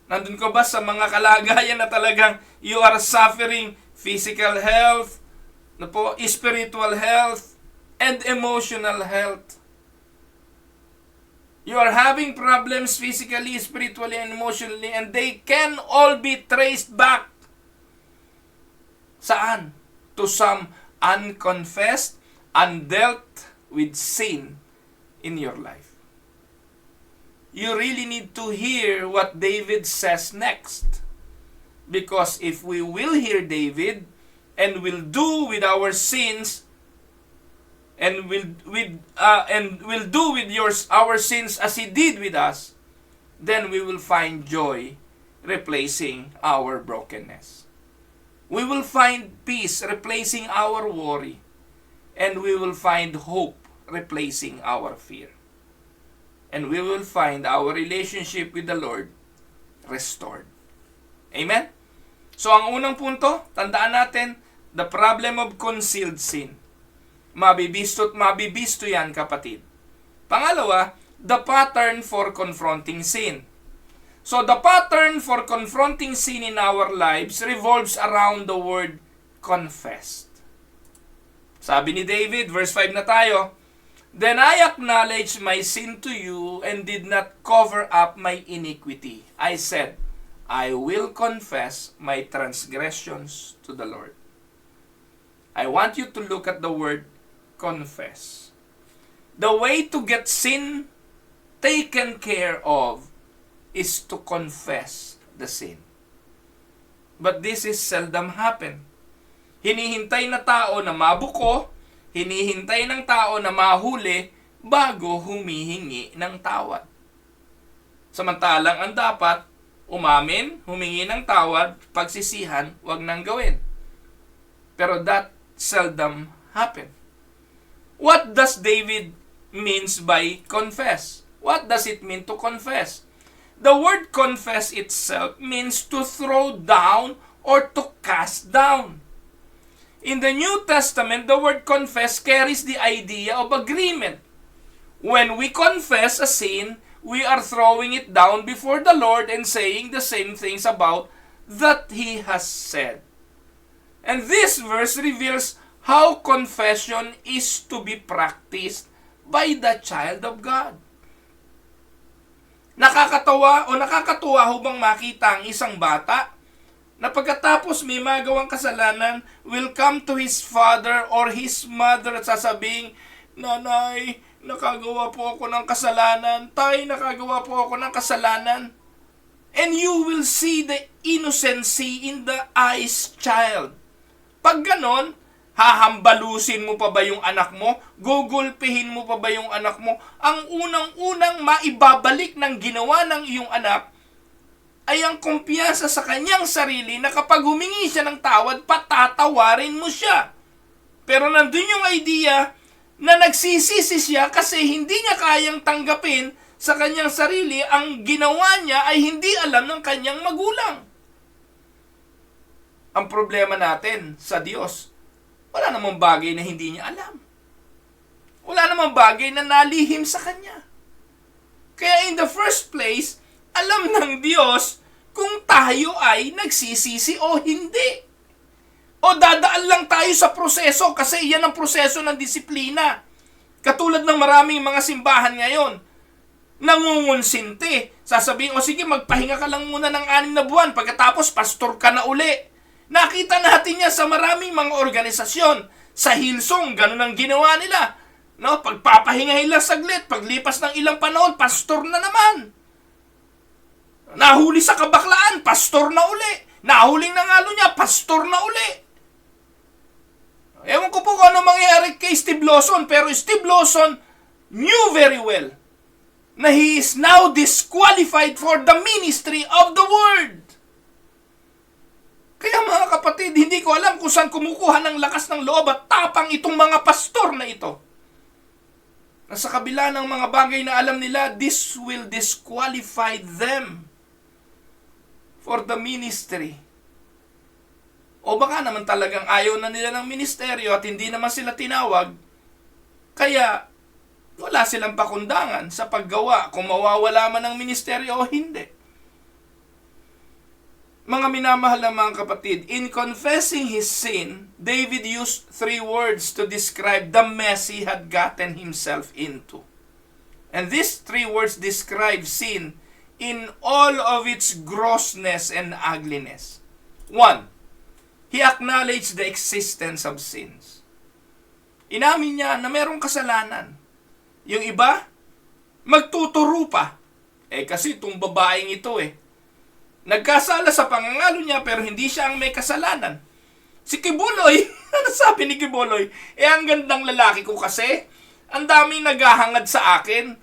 Nandun ka ba sa mga kalagayan na talagang you are suffering physical health, spiritual health, and emotional health? You are having problems physically, spiritually, and emotionally, and they can all be traced back. Saan? To some unconfessed, undealt with sin in your life. You really need to hear what David says next. Because if we will hear David and will do with our sins and will do with our sins as he did with us, then we will find joy replacing our brokenness. We will find peace replacing our worry, and we will find hope replacing our fear. And we will find our relationship with the Lord restored. Amen? So ang unang punto, tandaan natin, the problem of concealed sin. Mabibisto at mabibisto yan, kapatid. Pangalawa, the pattern for confronting sin. So the pattern for confronting sin in our lives revolves around the word confessed. Sabi ni David, verse 5 na tayo, "Then I acknowledged my sin to you and did not cover up my iniquity. I said, I will confess my transgressions to the Lord." I want you to look at the word confess. The way to get sin taken care of is to confess the sin. But this is seldom happen. Hinihintay na tao na mabuko, hinihintay ng tao na mahuli bago humihingi ng tawad. Samantalang ang dapat, umamin, humingi ng tawad, pagsisihan, wag nang gawin. Pero that seldom happen. What does David means by confess? What does it mean to confess? The word confess itself means to throw down or to cast down. In the New Testament, the word confess carries the idea of agreement. When we confess a sin, we are throwing it down before the Lord and saying the same things about that He has said. And this verse reveals how confession is to be practiced by the child of God. Nakakatuwa ho bang makita ang isang bata na pagkatapos may magawang kasalanan, will come to his father or his mother at sasabing, "Nanay, nakagawa po ako ng kasalanan. Tay, nakagawa po ako ng kasalanan." And you will see the innocency in the eyes child. Pag ganon, hahambalusin mo pa ba yung anak mo? Gugulpihin mo pa ba yung anak mo? Ang unang-unang maibabalik ng ginawa ng iyong anak ay ang kumpiyansa sa kanyang sarili na kapag humingi siya ng tawad, patatawarin mo siya. Pero nandun yung idea na nagsisisi siya kasi hindi niya kayang tanggapin sa kanyang sarili ang ginawa niya ay hindi alam ng kanyang magulang. Ang problema natin sa Diyos, wala namang bagay na hindi niya alam. Wala namang bagay na nalihim sa kanya. Kaya in the first place, alam ng Diyos kung tayo ay nagsisisi o hindi. O dadaan lang tayo sa proseso kasi yan ang proseso ng disiplina. Katulad ng maraming mga simbahan ngayon, nangungonsinti. Sasabihin, o sige, magpahinga ka lang muna ng 6 na buwan, pagkatapos pastor ka na uli. Nakita natin yan sa maraming mga organisasyon. Sa Hillsong, ganun ang ginawa nila. No, pagpapahinga nila saglit, paglipas ng ilang panahon, pastor na naman. Nahuli sa kabaklaan, pastor na uli. Nahuling nangalo niya, pastor na uli. Ewan ko po kung ano mangyayari kay Steve Lawson, pero Steve Lawson knew very well na he is now disqualified for the ministry of the word. Kaya mga kapatid, hindi ko alam kung saan kumukuha ng lakas ng loob at tapang itong mga pastor na ito. Na sa kabila ng mga bagay na alam nila, this will disqualify them for the ministry. O baka naman talagang ayaw na nila ng ministeryo at hindi naman sila tinawag, kaya wala silang pakundangan sa paggawa kung mawawala man ang ministeryo o hindi. Mga minamahal na mga kapatid, in confessing his sin, David used 3 words to describe the mess he had gotten himself into. And these 3 words describe sin in all of its grossness and ugliness. 1, he acknowledged the existence of sins. Inamin niya na mayroong kasalanan. Yung iba, magtuturo pa. Kasi itong babaeng ito nagkasala sa pangangalo niya pero hindi siya ang may kasalanan. Si Kibuloy, ano sabi ni Kibuloy? Ang gandang lalaki ko kasi, ang daming naghahangad sa akin.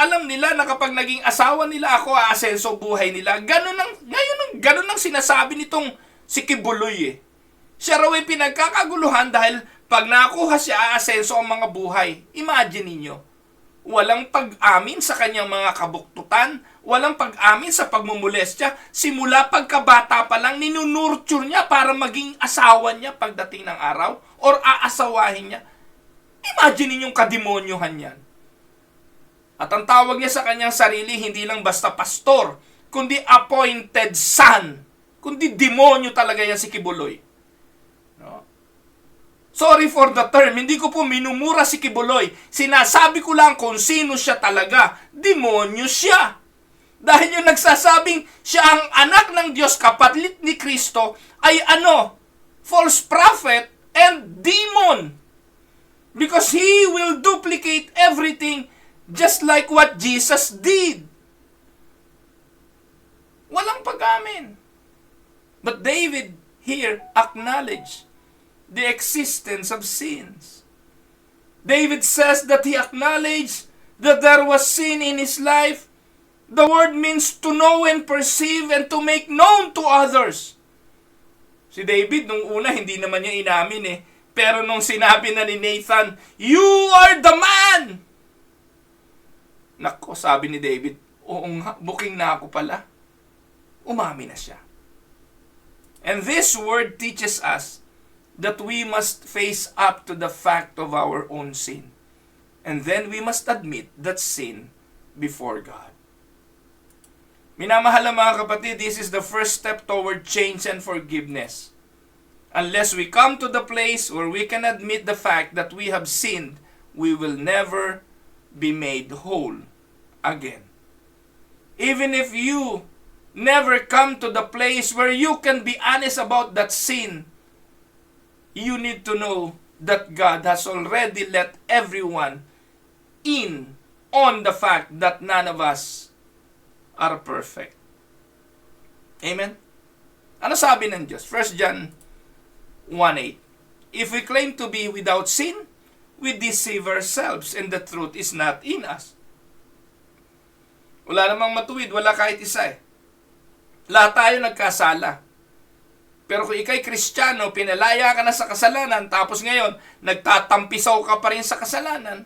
Alam nila na kapag naging asawa nila ako, aasenso buhay nila. Ngayon ang sinasabi nitong si Kibuloy Siya raw ay pinagkakaguluhan dahil pag nakuha siya, aasenso ang mga buhay. Imagine ninyo, walang pag-amin sa kanyang mga kabuktutan, walang pag-amin sa pagmumolestya. Simula pagkabata pa lang, ninunurture niya para maging asawa niya pagdating ng araw or aasawahin niya. Imagine ninyong kademonyohan yan. At ang tawag niya sa kanyang sarili, hindi lang basta pastor, kundi appointed son. Kundi demonyo talaga yan si Kibuloy. No? Sorry for the term, hindi ko po minumura si Kibuloy. Sinasabi ko lang kung sino siya talaga. Demonyo siya. Dahil yung nagsasabing siya ang anak ng Diyos, kapatid ni Kristo, ay false prophet and demon. Because he will duplicate everything just like what Jesus did. Walang pag-amin. But David here acknowledged the existence of sins. David says that he acknowledged that there was sin in his life. The word means to know and perceive and to make known to others. Si David, nung una, hindi naman niya inamin Pero nung sinabi na ni Nathan, "You are the man!" Nako, sabi ni David, oo nga, booking na ako pala. Umamin na siya. And this word teaches us that we must face up to the fact of our own sin. And then we must admit that sin before God. Minamahal na mga kapatid, this is the first step toward change and forgiveness. Unless we come to the place where we can admit the fact that we have sinned, we will never be made whole again. Even if you never come to the place where you can be honest about that sin, you need to know that God has already let everyone in on the fact that none of us are perfect. Amen? Ano sabi ng Diyos? 1 John 1:8. If we claim to be without sin, we deceive ourselves and the truth is not in us. Wala namang matuwid, wala kahit isa Lahat tayo nagkasala. Pero kung ikay Kristiyano, pinalaya ka na sa kasalanan, tapos ngayon, nagtatampisaw ka pa rin sa kasalanan,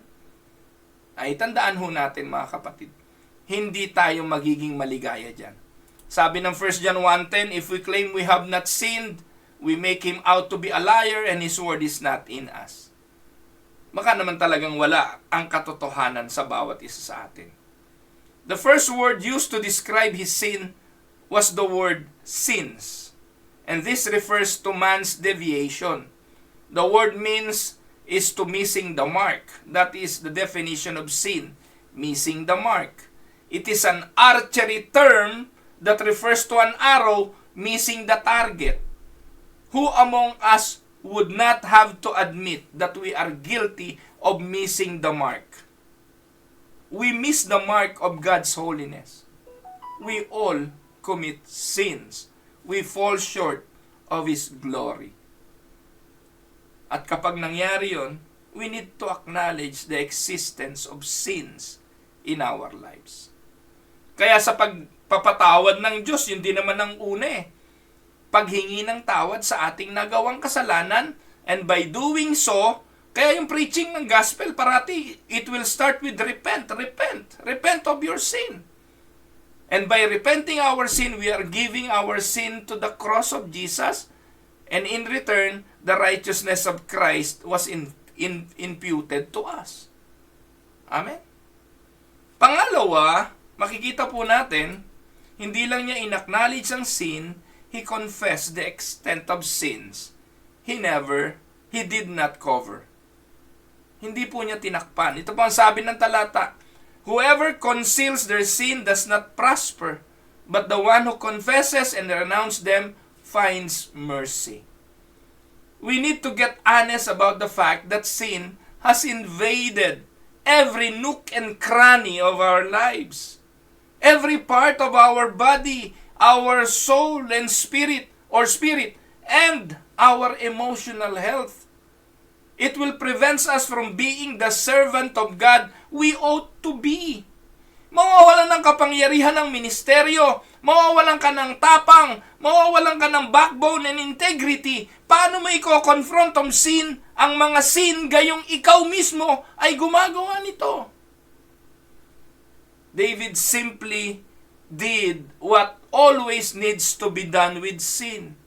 ay tandaan ho natin mga kapatid, hindi tayo magiging maligaya dyan. Sabi ng 1 John 1:10, if we claim we have not sinned, we make him out to be a liar and his word is not in us. Baka naman talagang wala ang katotohanan sa bawat isa sa atin. The first word used to describe his sin was the word sins. And this refers to man's deviation. The word means is to missing the mark. That is the definition of sin, missing the mark. It is an archery term that refers to an arrow missing the target. Who among us would not have to admit that we are guilty of missing the mark? We miss the mark of God's holiness. We all commit sins. We fall short of His glory. At kapag nangyari yon, we need to acknowledge the existence of sins in our lives. Kaya sa pagpapatawad ng Diyos, yun din naman ang una eh. Paghingi ng tawad sa ating nagawang kasalanan, and by doing so, kaya yung preaching ng gospel parati, it will start with repent of your sin. And by repenting our sin, we are giving our sin to the cross of Jesus, and in return, the righteousness of Christ was imputed to us. Amen? Pangalawa, makikita po natin, hindi lang niya inacknowledge ang sin, he confessed the extent of sins he did not cover. Hindi po niya tinakpan. Ito po ang sabi ng talata, whoever conceals their sin does not prosper, but the one who confesses and renounces them finds mercy. We need to get honest about the fact that sin has invaded every nook and cranny of our lives. Every part of our body, our soul and spirit, and our emotional health. It will prevent us from being the servant of God we ought to be. Mawawalan ng kapangyarihan ng ministeryo, mawawalan ka ng tapang, mawawalan ka ng backbone and integrity. Paano mo i-confront ang mga sin gayong ikaw mismo ay gumagawa nito? David simply did what always needs to be done with sin.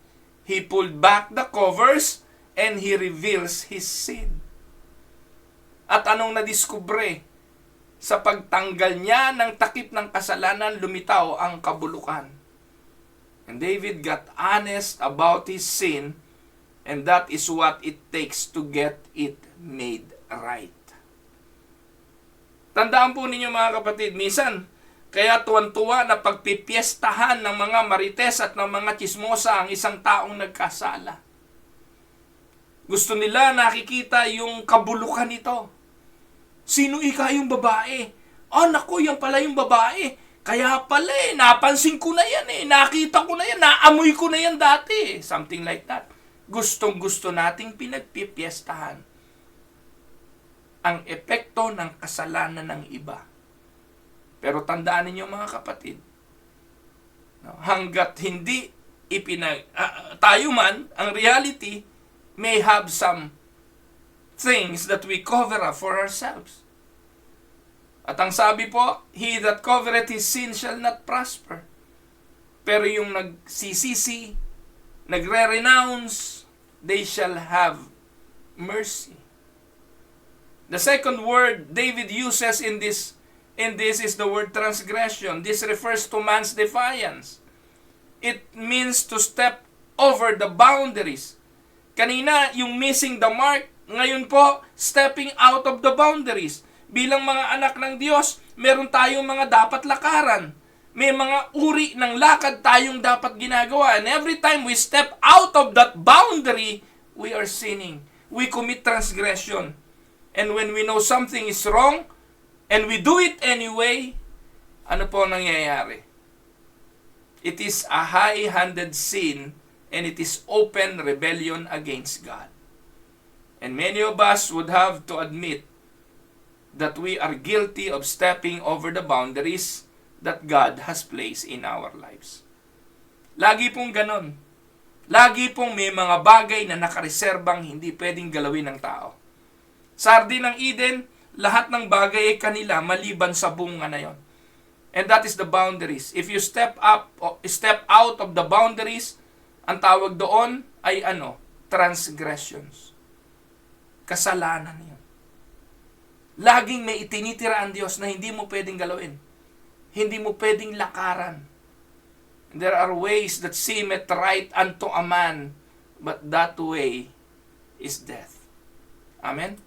He pulled back the covers and he reveals his sin. At anong nadiskubre? Sa pagtanggal niya ng takip ng kasalanan, lumitaw ang kabulukan. And David got honest about his sin, and that is what it takes to get it made right. Tandaan po ninyo mga kapatid, minsan, kaya tuwan-tuwa na pagpipiestahan ng mga marites at ng mga chismosa ang isang taong nagkasala. Gusto nila nakikita yung kabulukan nito. Sino ika yung babae? Naku, yan pala yung babae. Kaya pala napansin ko na yan nakita ko na yan, naamoy ko na yan dati. Something like that. Gustong-gusto nating pinagpipiestahan ang epekto ng kasalanan ng iba. Pero tandaan ninyo mga kapatid, hanggat hindi tayo man, ang reality may have some things that we cover up for ourselves. At ang sabi po, he that covereth his sin shall not prosper. Pero yung nagsisisi, nagre-renounce, they shall have mercy. The second word David uses in this is the word transgression. This refers to man's defiance. It means to step over the boundaries. Kanina, yung missing the mark. Ngayon po, stepping out of the boundaries. Bilang mga anak ng Diyos, meron tayong mga dapat lakaran. May mga uri ng lakad tayong dapat ginagawa. And every time we step out of that boundary, we are sinning. We commit transgression. And when we know something is wrong, and we do it anyway, ano po nangyayari? It is a high-handed sin, and it is open rebellion against God. And many of us would have to admit that we are guilty of stepping over the boundaries that God has placed in our lives. Lagi pong ganon. Lagi pong may mga bagay na nakareserbang hindi pwedeng galawin ng tao. Sa Hardin ng Eden, lahat ng bagay ay kanila maliban sa bunga na yon. And that is the boundaries. If you step out of the boundaries, ang tawag doon ay transgressions. Kasalanan yun. Laging may itinitira ang Diyos na hindi mo pwedeng galawin. Hindi mo pwedeng lakaran. There are ways that seemeth right unto a man, but that way is death. Amen?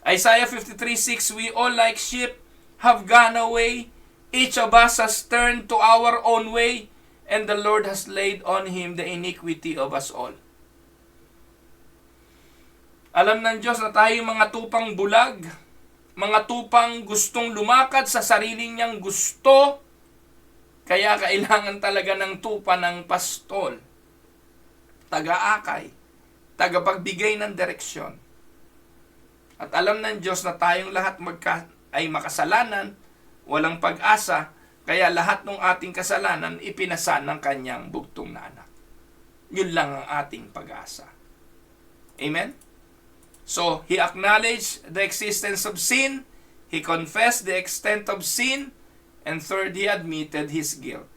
Isaiah 53:6, we all like sheep have gone away. Each of us has turned to our own way, and the Lord has laid on him the iniquity of us all. Alam ng Diyos na tayo mga tupang bulag, mga tupang gustong lumakad sa sarili niyang gusto, kaya kailangan talaga ng tupa ng pastol, taga-akay, tagapagbigay ng direksyon. At alam ng Diyos na tayong lahat ay makasalanan walang pag-asa, kaya lahat ng ating kasalanan ipinasa ng kanyang bugtong na anak. Yun lang ang ating pag-asa. Amen? So, he acknowledged the existence of sin, he confessed the extent of sin, and third, he admitted his guilt.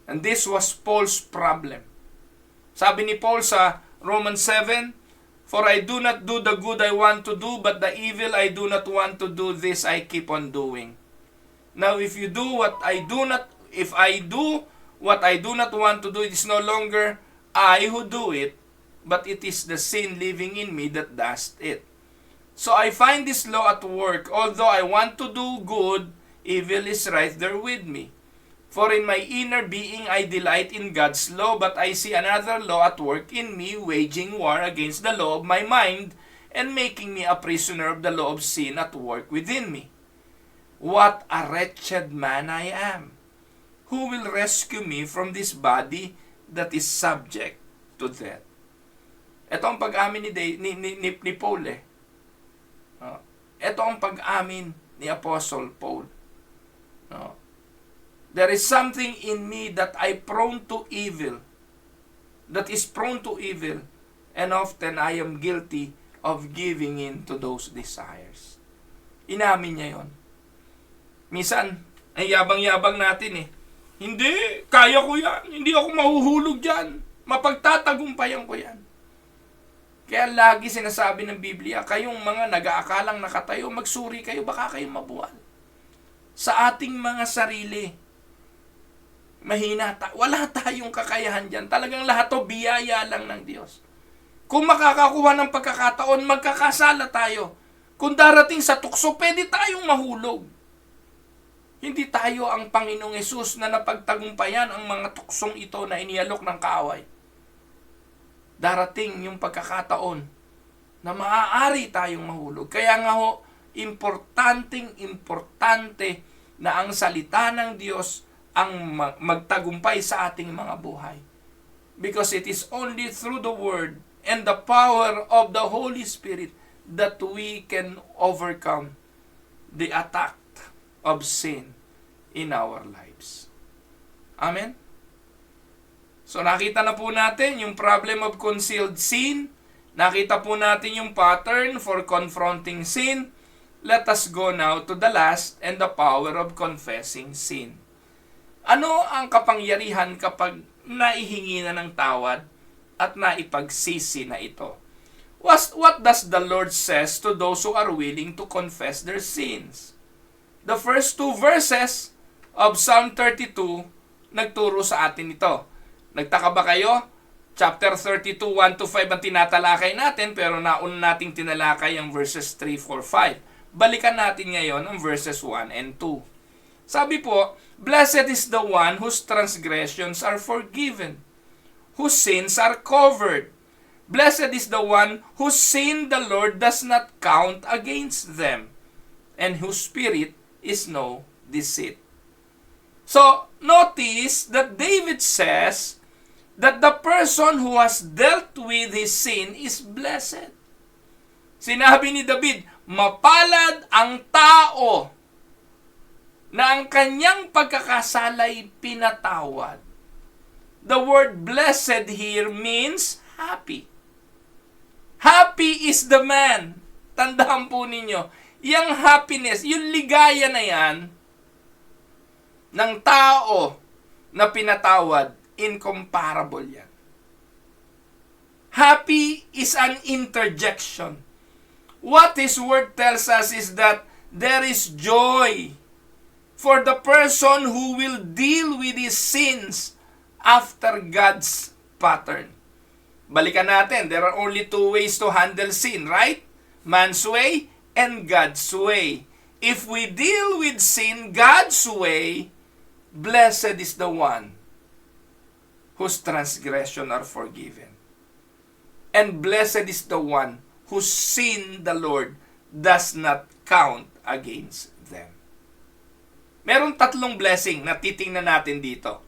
And this was Paul's problem. Sabi ni Paul sa Romans 7, "For I do not do the good I want to do, but the evil I do not want to do, this I keep on doing. Now if I do what I do not want to do, it is no longer I who do it, but it is the sin living in me that does it. So I find this law at work, although I want to do good, evil is right there with me. For in my inner being I delight in God's law, but I see another law at work in me, waging war against the law of my mind, and making me a prisoner of the law of sin at work within me. What a wretched man I am! Who will rescue me from this body that is subject to death?" Ito ang pag-amin ni Paul eh. Ito ang pag-amin ni Apostle Paul. There is something in me that I prone to evil, that is prone to evil, and often I am guilty of giving in to those desires. Inamin niya yon. Minsan, ay yabang-yabang natin eh. Hindi, kaya ko yan. Hindi ako mahuhulog dyan. Mapagtatagumpayan ko yan. Kaya lagi sinasabi ng Biblia, kayong mga nag-aakalang nakatayo, magsuri kayo, baka kayo mabuwal. Sa ating mga sarili, mahina, wala tayong kakayahan dyan. Talagang lahat to biyaya lang ng Diyos. Kung makakakuha ng pagkakataon, magkakasala tayo. Kung darating sa tukso, pwede tayong mahulog. Hindi tayo ang Panginoong Hesus na napagtagumpayan ang mga tuksong ito na inialok ng kaaway. Darating yung pagkakataon na maaari tayong mahulog. Kaya nga ho, importante na ang salita ng Diyos ang magtagumpay sa ating mga buhay. Because it is only through the Word and the power of the Holy Spirit that we can overcome the attack of sin in our lives. Amen? So nakita na po natin yung problem of concealed sin. Nakita po natin yung pattern for confronting sin. Let us go now to the last and the power of confessing sin. Ano ang kapangyarihan kapag naihingi na ng tawad at naipagsisi na ito? What does the Lord says to those who are willing to confess their sins? The first two verses of Psalm 32 nagturo sa atin ito. Nagtaka ba kayo? Chapter 32, 1-5 ang tinatalakay natin, pero nauna nating tinalakay ang verses 3, 4, 5. Balikan natin ngayon ang verses 1 and 2. Sabi po, "Blessed is the one whose transgressions are forgiven, whose sins are covered. Blessed is the one whose sin the Lord does not count against them, and whose spirit is no deceit." So, notice that David says that the person who has dealt with his sin is blessed. Sinabi ni David, mapalad ang tao na ang kanyang pagkakasala'y pinatawad. The word blessed here means happy. Happy is the man. Tandaan po ninyo, yung happiness, yung ligaya na yan, ng tao na pinatawad, incomparable yan. Happy is an interjection. What His Word tells us is that there is joy for the person who will deal with his sins after God's pattern. Balikan natin, there are only two ways to handle sin, right? Man's way and God's way. If we deal with sin God's way, blessed is the one whose transgression are forgiven. And blessed is the one whose sin the Lord does not count against them. Meron tatlong blessing na titingnan natin dito.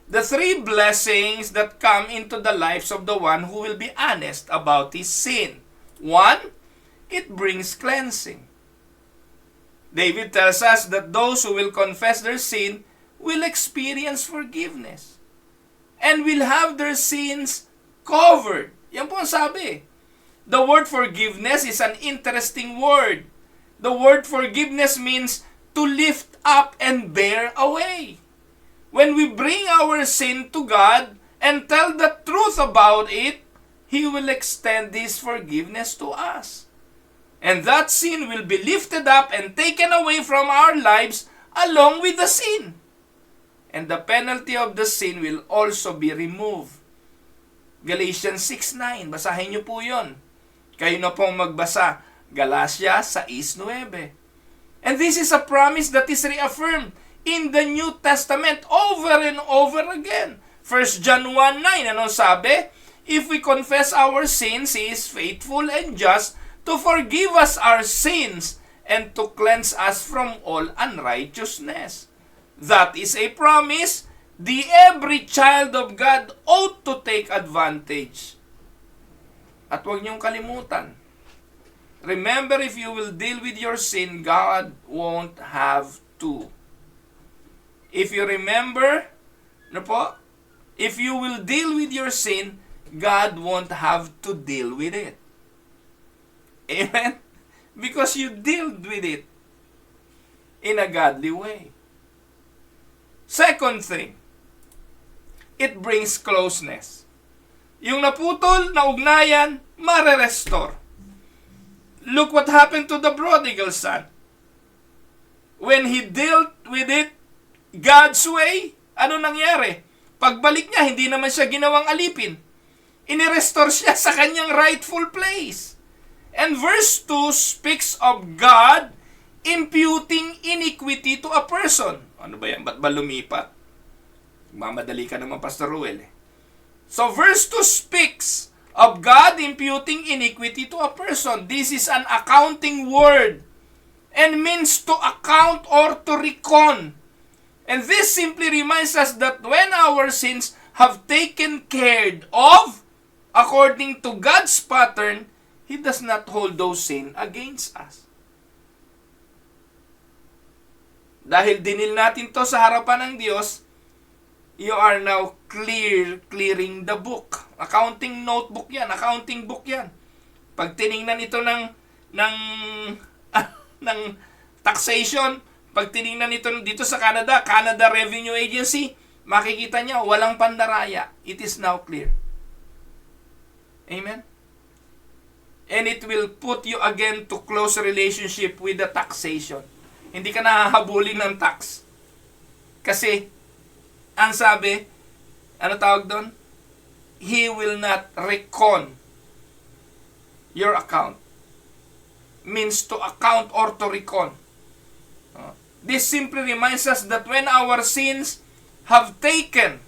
The three blessings that come into the lives of the one who will be honest about his sin. One, it brings cleansing. David tells us that those who will confess their sin will experience forgiveness and will have their sins covered. Yan po ang sabi. The word forgiveness is an interesting word. The word forgiveness means to lift up and bear away. When we bring our sin to God and tell the truth about it, He will extend this forgiveness to us. And that sin will be lifted up and taken away from our lives along with the sin. And the penalty of the sin will also be removed. Galatians 6:9, basahin niyo po yun. Kayo na pong magbasa. Galatia 6:9. And this is a promise that is reaffirmed in the New Testament over and over again. 1 John 1:9, ano sabi? If we confess our sins, He is faithful and just to forgive us our sins and to cleanse us from all unrighteousness. That is a promise every child of God ought to take advantage. At huwag niyong kalimutan. Remember, if you will deal with your sin, God won't have to. If you remember, if you will deal with your sin, God won't have to deal with it. Amen? Because you dealt with it in a godly way. Second thing, it brings closeness. Yung naputol na ugnayan, mare-restore. Look what happened to the prodigal son. When he dealt with it God's way, ano nangyari? Pagbalik niya, hindi naman siya ginawang alipin. Inirestore siya sa kanyang rightful place. And verse 2 speaks of God imputing iniquity to a person. Ano ba yan? Ba't ba lumipat? Mamadali ka naman, Pastor Ruel. So verse 2 speaks of God imputing iniquity to a person. This is an accounting word and means to account or to reckon. And this simply reminds us that when our sins have taken care of, according to God's pattern, He does not hold those sin against us. Dahil dinil natin to sa harapan ng Diyos, you are now clearing the book. Accounting notebook yan, accounting book yan. Pag tiningnan ito ng taxation, pag tiningnan ito dito sa Canada Revenue Agency, makikita niya walang pandaraya. It is now clear. Amen? And it will put you again to close relationship with the taxation. Hindi ka nahahabulin ng tax. Kasi, ang sabi, ano tawag doon? He will not reckon your account. Means to account or to reckon. This simply reminds us that when our sins have taken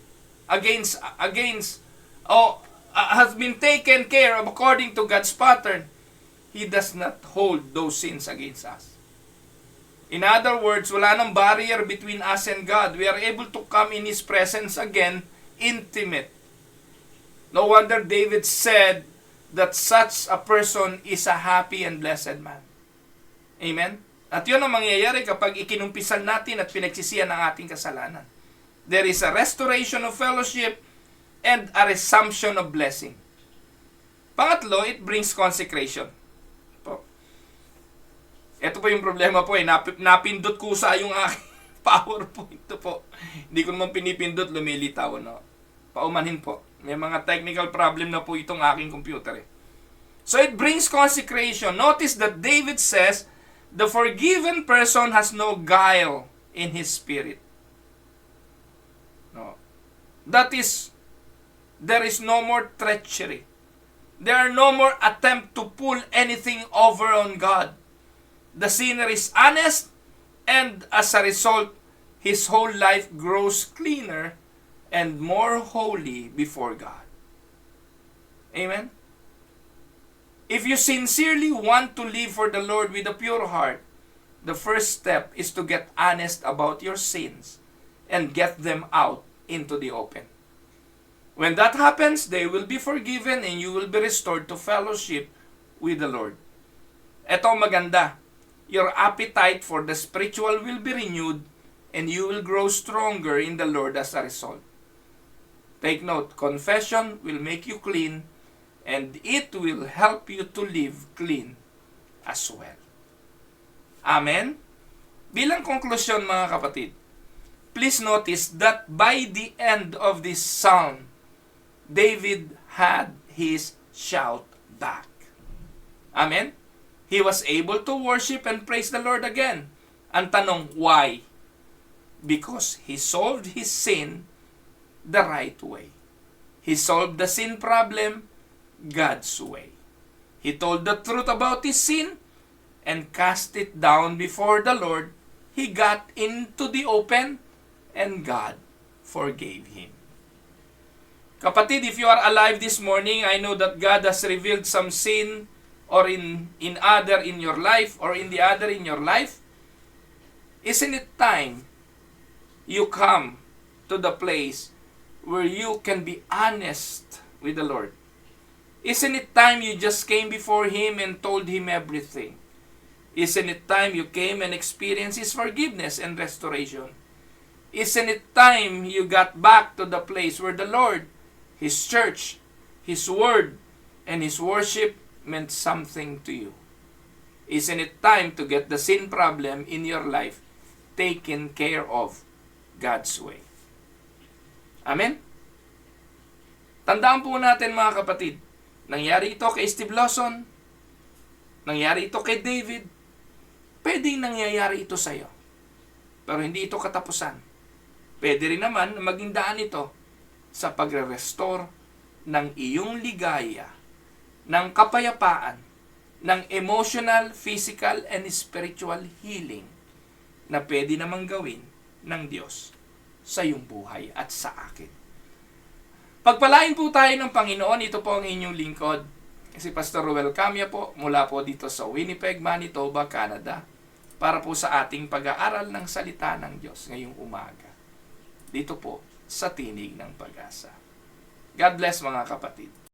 has been taken care of according to God's pattern, He does not hold those sins against us. In other words, wala nang barrier between us and God. We are able to come in His presence again, intimate. No wonder David said that such a person is a happy and blessed man. Amen? At yun ang mangyayari kapag ikinumpisan natin at pinagsisihan ang ating kasalanan. There is a restoration of fellowship and a resumption of blessing. Pangatlo, it brings consecration. Ito po yung problema po napindot ko sa yung aking PowerPoint po. Hindi ko naman pinipindot, lumilitaw. No? Paumanhin po. May mga technical problem na po itong aking computer. So it brings consecration. Notice that David says, the forgiven person has no guile in his spirit. No. That is, there is no more treachery. There are no more attempt to pull anything over on God. The sinner is honest, and as a result, his whole life grows cleaner and more holy before God. Amen? If you sincerely want to live for the Lord with a pure heart, the first step is to get honest about your sins and get them out into the open. When that happens, they will be forgiven and you will be restored to fellowship with the Lord. Ito maganda. your appetite for the spiritual will be renewed, and you will grow stronger in the Lord as a result. Take note, confession will make you clean, and it will help you to live clean as well. Amen? Bilang konklusyon mga kapatid, please notice that by the end of this psalm, David had his shout back. Amen? He was able to worship and praise the Lord again. Ang tanong, why? Because he solved his sin the right way. He solved the sin problem God's way. He told the truth about his sin and cast it down before the Lord. He got into the open and God forgave him. Kapatid, if you are alive this morning, I know that God has revealed some sin or in other in your life or in the other in your life. Isn't it time you come to the place where you can be honest with the Lord? Isn't it time you just came before Him and told Him everything? Isn't it time you came and experienced His forgiveness and restoration? Isn't it time you got back to the place where the Lord, His church, His word, and His worship meant something to you? Isn't it time to get the sin problem in your life taken care of God's way? Amen? Tandaan po natin mga kapatid, nangyari ito kay Steve Lawson, nangyari ito kay David, pwedeng nangyayari ito sa iyo. Pero hindi ito katapusan. Pwede rin naman maging daan ito sa pagre-restore ng iyong ligaya, ng kapayapaan, ng emotional, physical, and spiritual healing na pwede namang gawin ng Diyos sa iyong buhay at sa akin. Pagpalain po tayo ng Panginoon. Ito po ang inyong lingkod, si Pastor Ruel Camia po, mula po dito sa Winnipeg, Manitoba, Canada, para po sa ating pag-aaral ng salita ng Diyos ngayong umaga. Dito po sa Tinig ng Pag-asa. God bless mga kapatid.